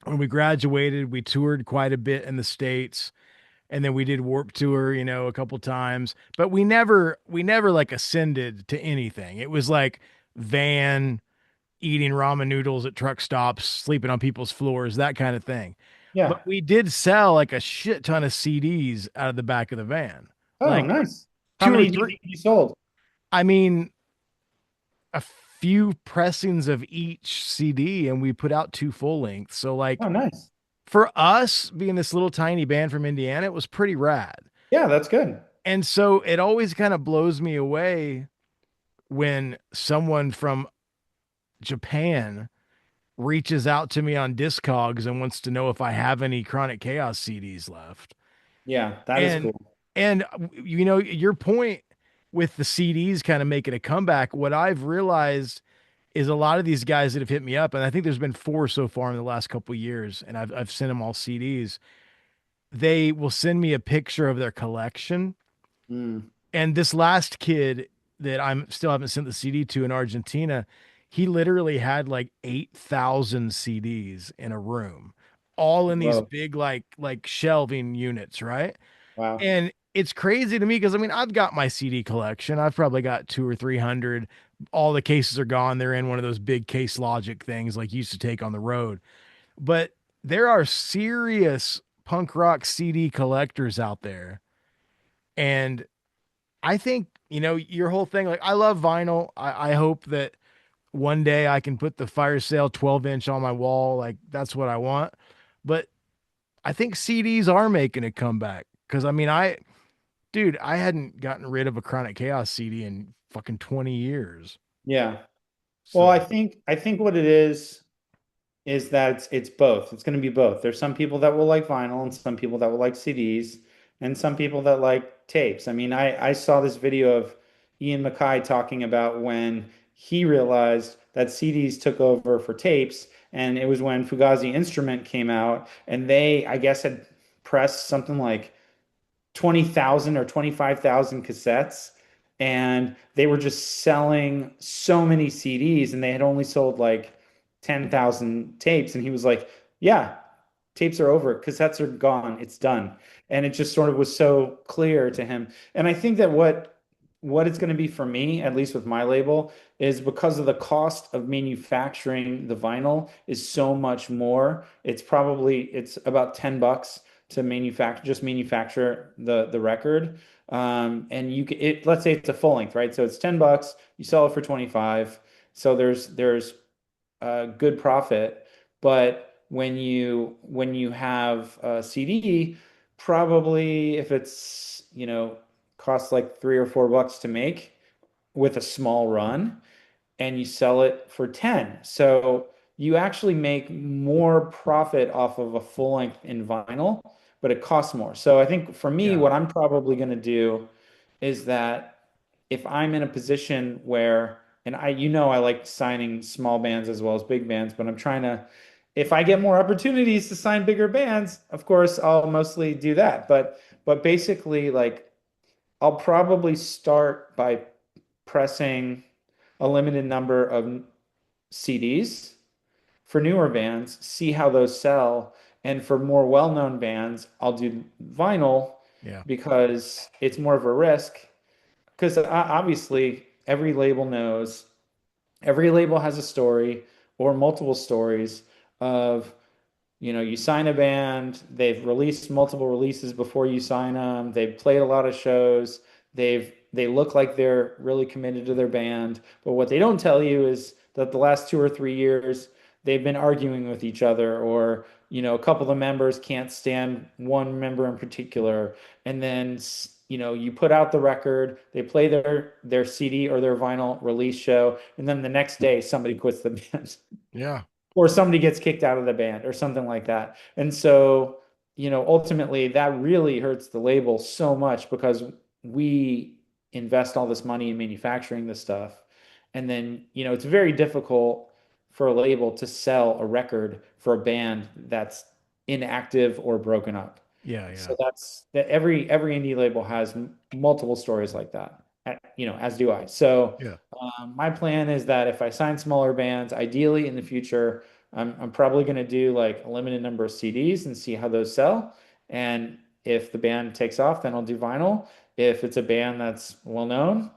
When we graduated, we toured quite a bit in the States. And then we did Warp Tour, a couple times. But we never like ascended to anything. It was like van, eating ramen noodles at truck stops, sleeping on people's floors, that kind of thing. But Yeah. we did sell like a shit ton of CDs out of the back of the van. Oh, Like nice. How two or many do you three. think you sold? I mean, a few pressings of each CD and we put out two full lengths. So Oh, like nice. for us being this little tiny band from Indiana, it was pretty rad. Yeah, that's good. And so it always kind of blows me away when someone from Japan reaches out to me on Discogs and wants to know if I have any Chronic Chaos CDs left. Yeah, that is And cool. your point with the CDs kind of making a comeback, what I've realized is a lot of these guys that have hit me up, and I think there's been four so far in the last couple of years, and I've sent them all CDs. They will send me a picture of their collection. Mm, And this last kid that I'm still haven't sent the CD to in Argentina, he literally had like 8,000 CDs in a room, all in these whoa. big like shelving units, right? Wow. And it's crazy to me because I mean, I've got my CD collection. I've probably got two or 300. All the cases are gone. They're in one of those big Case Logic things like you used to take on the road. But there are serious punk rock CD collectors out there. And I think, your whole thing, like I love vinyl. I hope that one day I can put the fire sale 12-inch on my wall. Like that's what I want. But I think CDs are making a comeback. Cause I mean, dude, I hadn't gotten rid of a Chronic Chaos CD in fucking 20 years. Yeah. Well, I So think I think what it is that it's both. It's going to be both. There's some people that will like vinyl and some people that will like CDs and some people that like tapes. I mean, I saw this video of Ian MacKaye talking about when he realized that CDs took over for tapes, and it was when Fugazi Instrument came out, and they, I guess, had pressed something like 20,000 or 25,000 cassettes, and they were just selling so many CDs, and they had only sold like 10,000 tapes. And he was like, yeah, tapes are over, cassettes are gone, it's done. And it just sort of was so clear to him. And I think that what it's going to be for me, at least with my label, is because of the cost of manufacturing the vinyl is so much more. It's about $10 to manufacture the record. And let's say it's a full length, right? So it's $10, you sell it for 25. So there's a good profit. But when you have a CD, probably if it's, costs like $3 or $4 to make with a small run, and you sell it for 10. So you actually make more profit off of a full length in vinyl, but it costs more. So I think for me, yeah, what I'm probably going to do is that if I'm in a position where, and I like signing small bands as well as big bands, but if I get more opportunities to sign bigger bands, of course, I'll mostly do that. But basically, like, I'll probably start by pressing a limited number of CDs for newer bands, see how those sell. And for more well-known bands, I'll do vinyl yeah, because it's more of a risk. Because obviously, every label has a story or multiple stories of, you sign a band, they've released multiple releases before you sign them, they've played a lot of shows, they look like they're really committed to their band, but what they don't tell you is that the last 2 or 3 years they've been arguing with each other, or a couple of the members can't stand one member in particular, and then you put out the record, they play their CD or their vinyl release show, and then the next day somebody quits the band. yeah, Or somebody gets kicked out of the band or something like that. And so, ultimately that really hurts the label so much because we invest all this money in manufacturing this stuff. And then, it's very difficult for a label to sell a record for a band that's inactive or broken up. Yeah, yeah, So that's that every indie label has multiple stories like that, as do I. So yeah. my plan is that if I sign smaller bands, ideally in the future, I'm probably going to do like a limited number of CDs and see how those sell. And if the band takes off, then I'll do vinyl. If it's a band that's well known,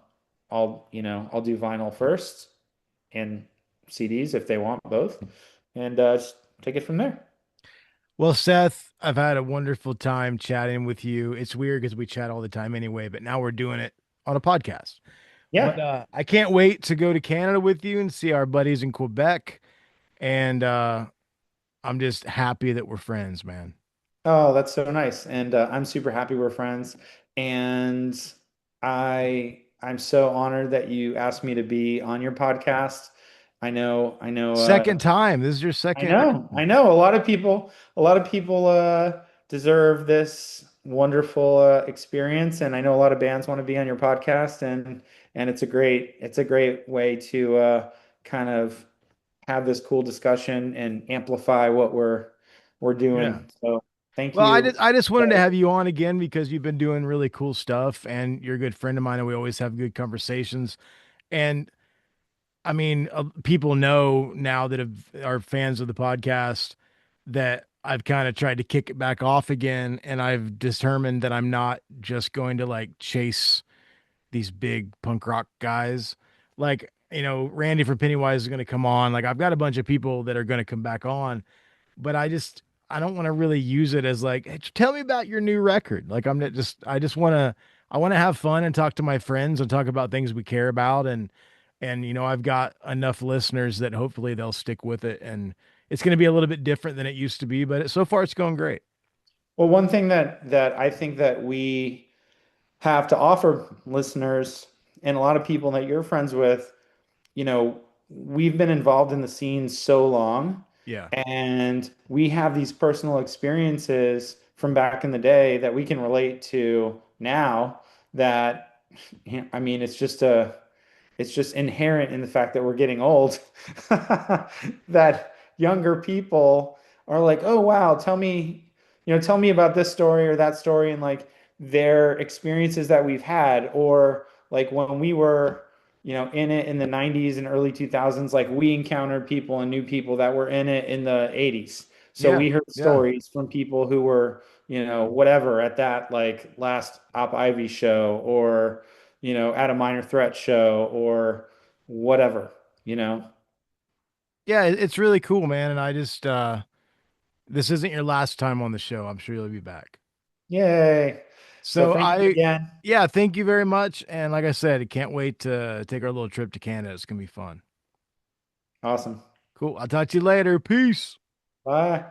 I'll do vinyl first and CDs if they want both, and just take it from there. Well, Seth, I've had a wonderful time chatting with you. It's weird because we chat all the time anyway, but now we're doing it on a podcast. But Yeah. I can't wait to go to Canada with you and see our buddies in Quebec. And I'm just happy that we're friends, man. Oh, that's so nice. And I'm super happy we're friends. And I'm so honored that you asked me to be on your podcast. Second time. This is your second I interview. know a lot of people deserve this wonderful experience. And I know a lot of bands want to be on your podcast, and it's a great way to kind of have this cool discussion and amplify what we're Yeah. doing. So thank Well, I you. just I just wanted to have you on again because you've been doing really cool stuff and you're a good friend of mine and we always have good conversations. And I mean, people know now that are fans of the podcast that I've kind of tried to kick it back off again, and I've determined that I'm not just going to like chase these big punk rock guys. Like, Randy from Pennywise is going to come on. Like, I've got a bunch of people that are going to come back on, but I don't want to really use it as like, hey, tell me about your new record. Like, I'm not just I just want to I want to have fun and talk to my friends and talk about things we care about and I've got enough listeners that hopefully they'll stick with it and it's going to be a little bit different than it used to be, but so far it's going great. Well, one thing that I think that we have to offer listeners and a lot of people that you're friends with, we've been involved in the scene so long, Yeah. and we have these personal experiences from back in the day that we can relate to now that, I mean, it's just inherent in the fact that we're getting old that younger people are like, oh wow, tell me about this story or that story, and like their experiences that we've had, or like when we were in it in the 90s and early 2000s, like we encountered people and knew people that were in it in the 80s, so Yeah. we heard Yeah. stories from people who were whatever at that like last Op Ivy show, or at a Minor Threat show, or whatever, you know. Yeah, it's really cool, man, and I just this isn't your last time on the show. I'm sure you'll be back. Yay. So So thank you again. yeah, thank you very much. And like I said, I can't wait to take our little trip to Canada. It's gonna be fun. Awesome. Cool. I'll talk to you later. Peace. Bye.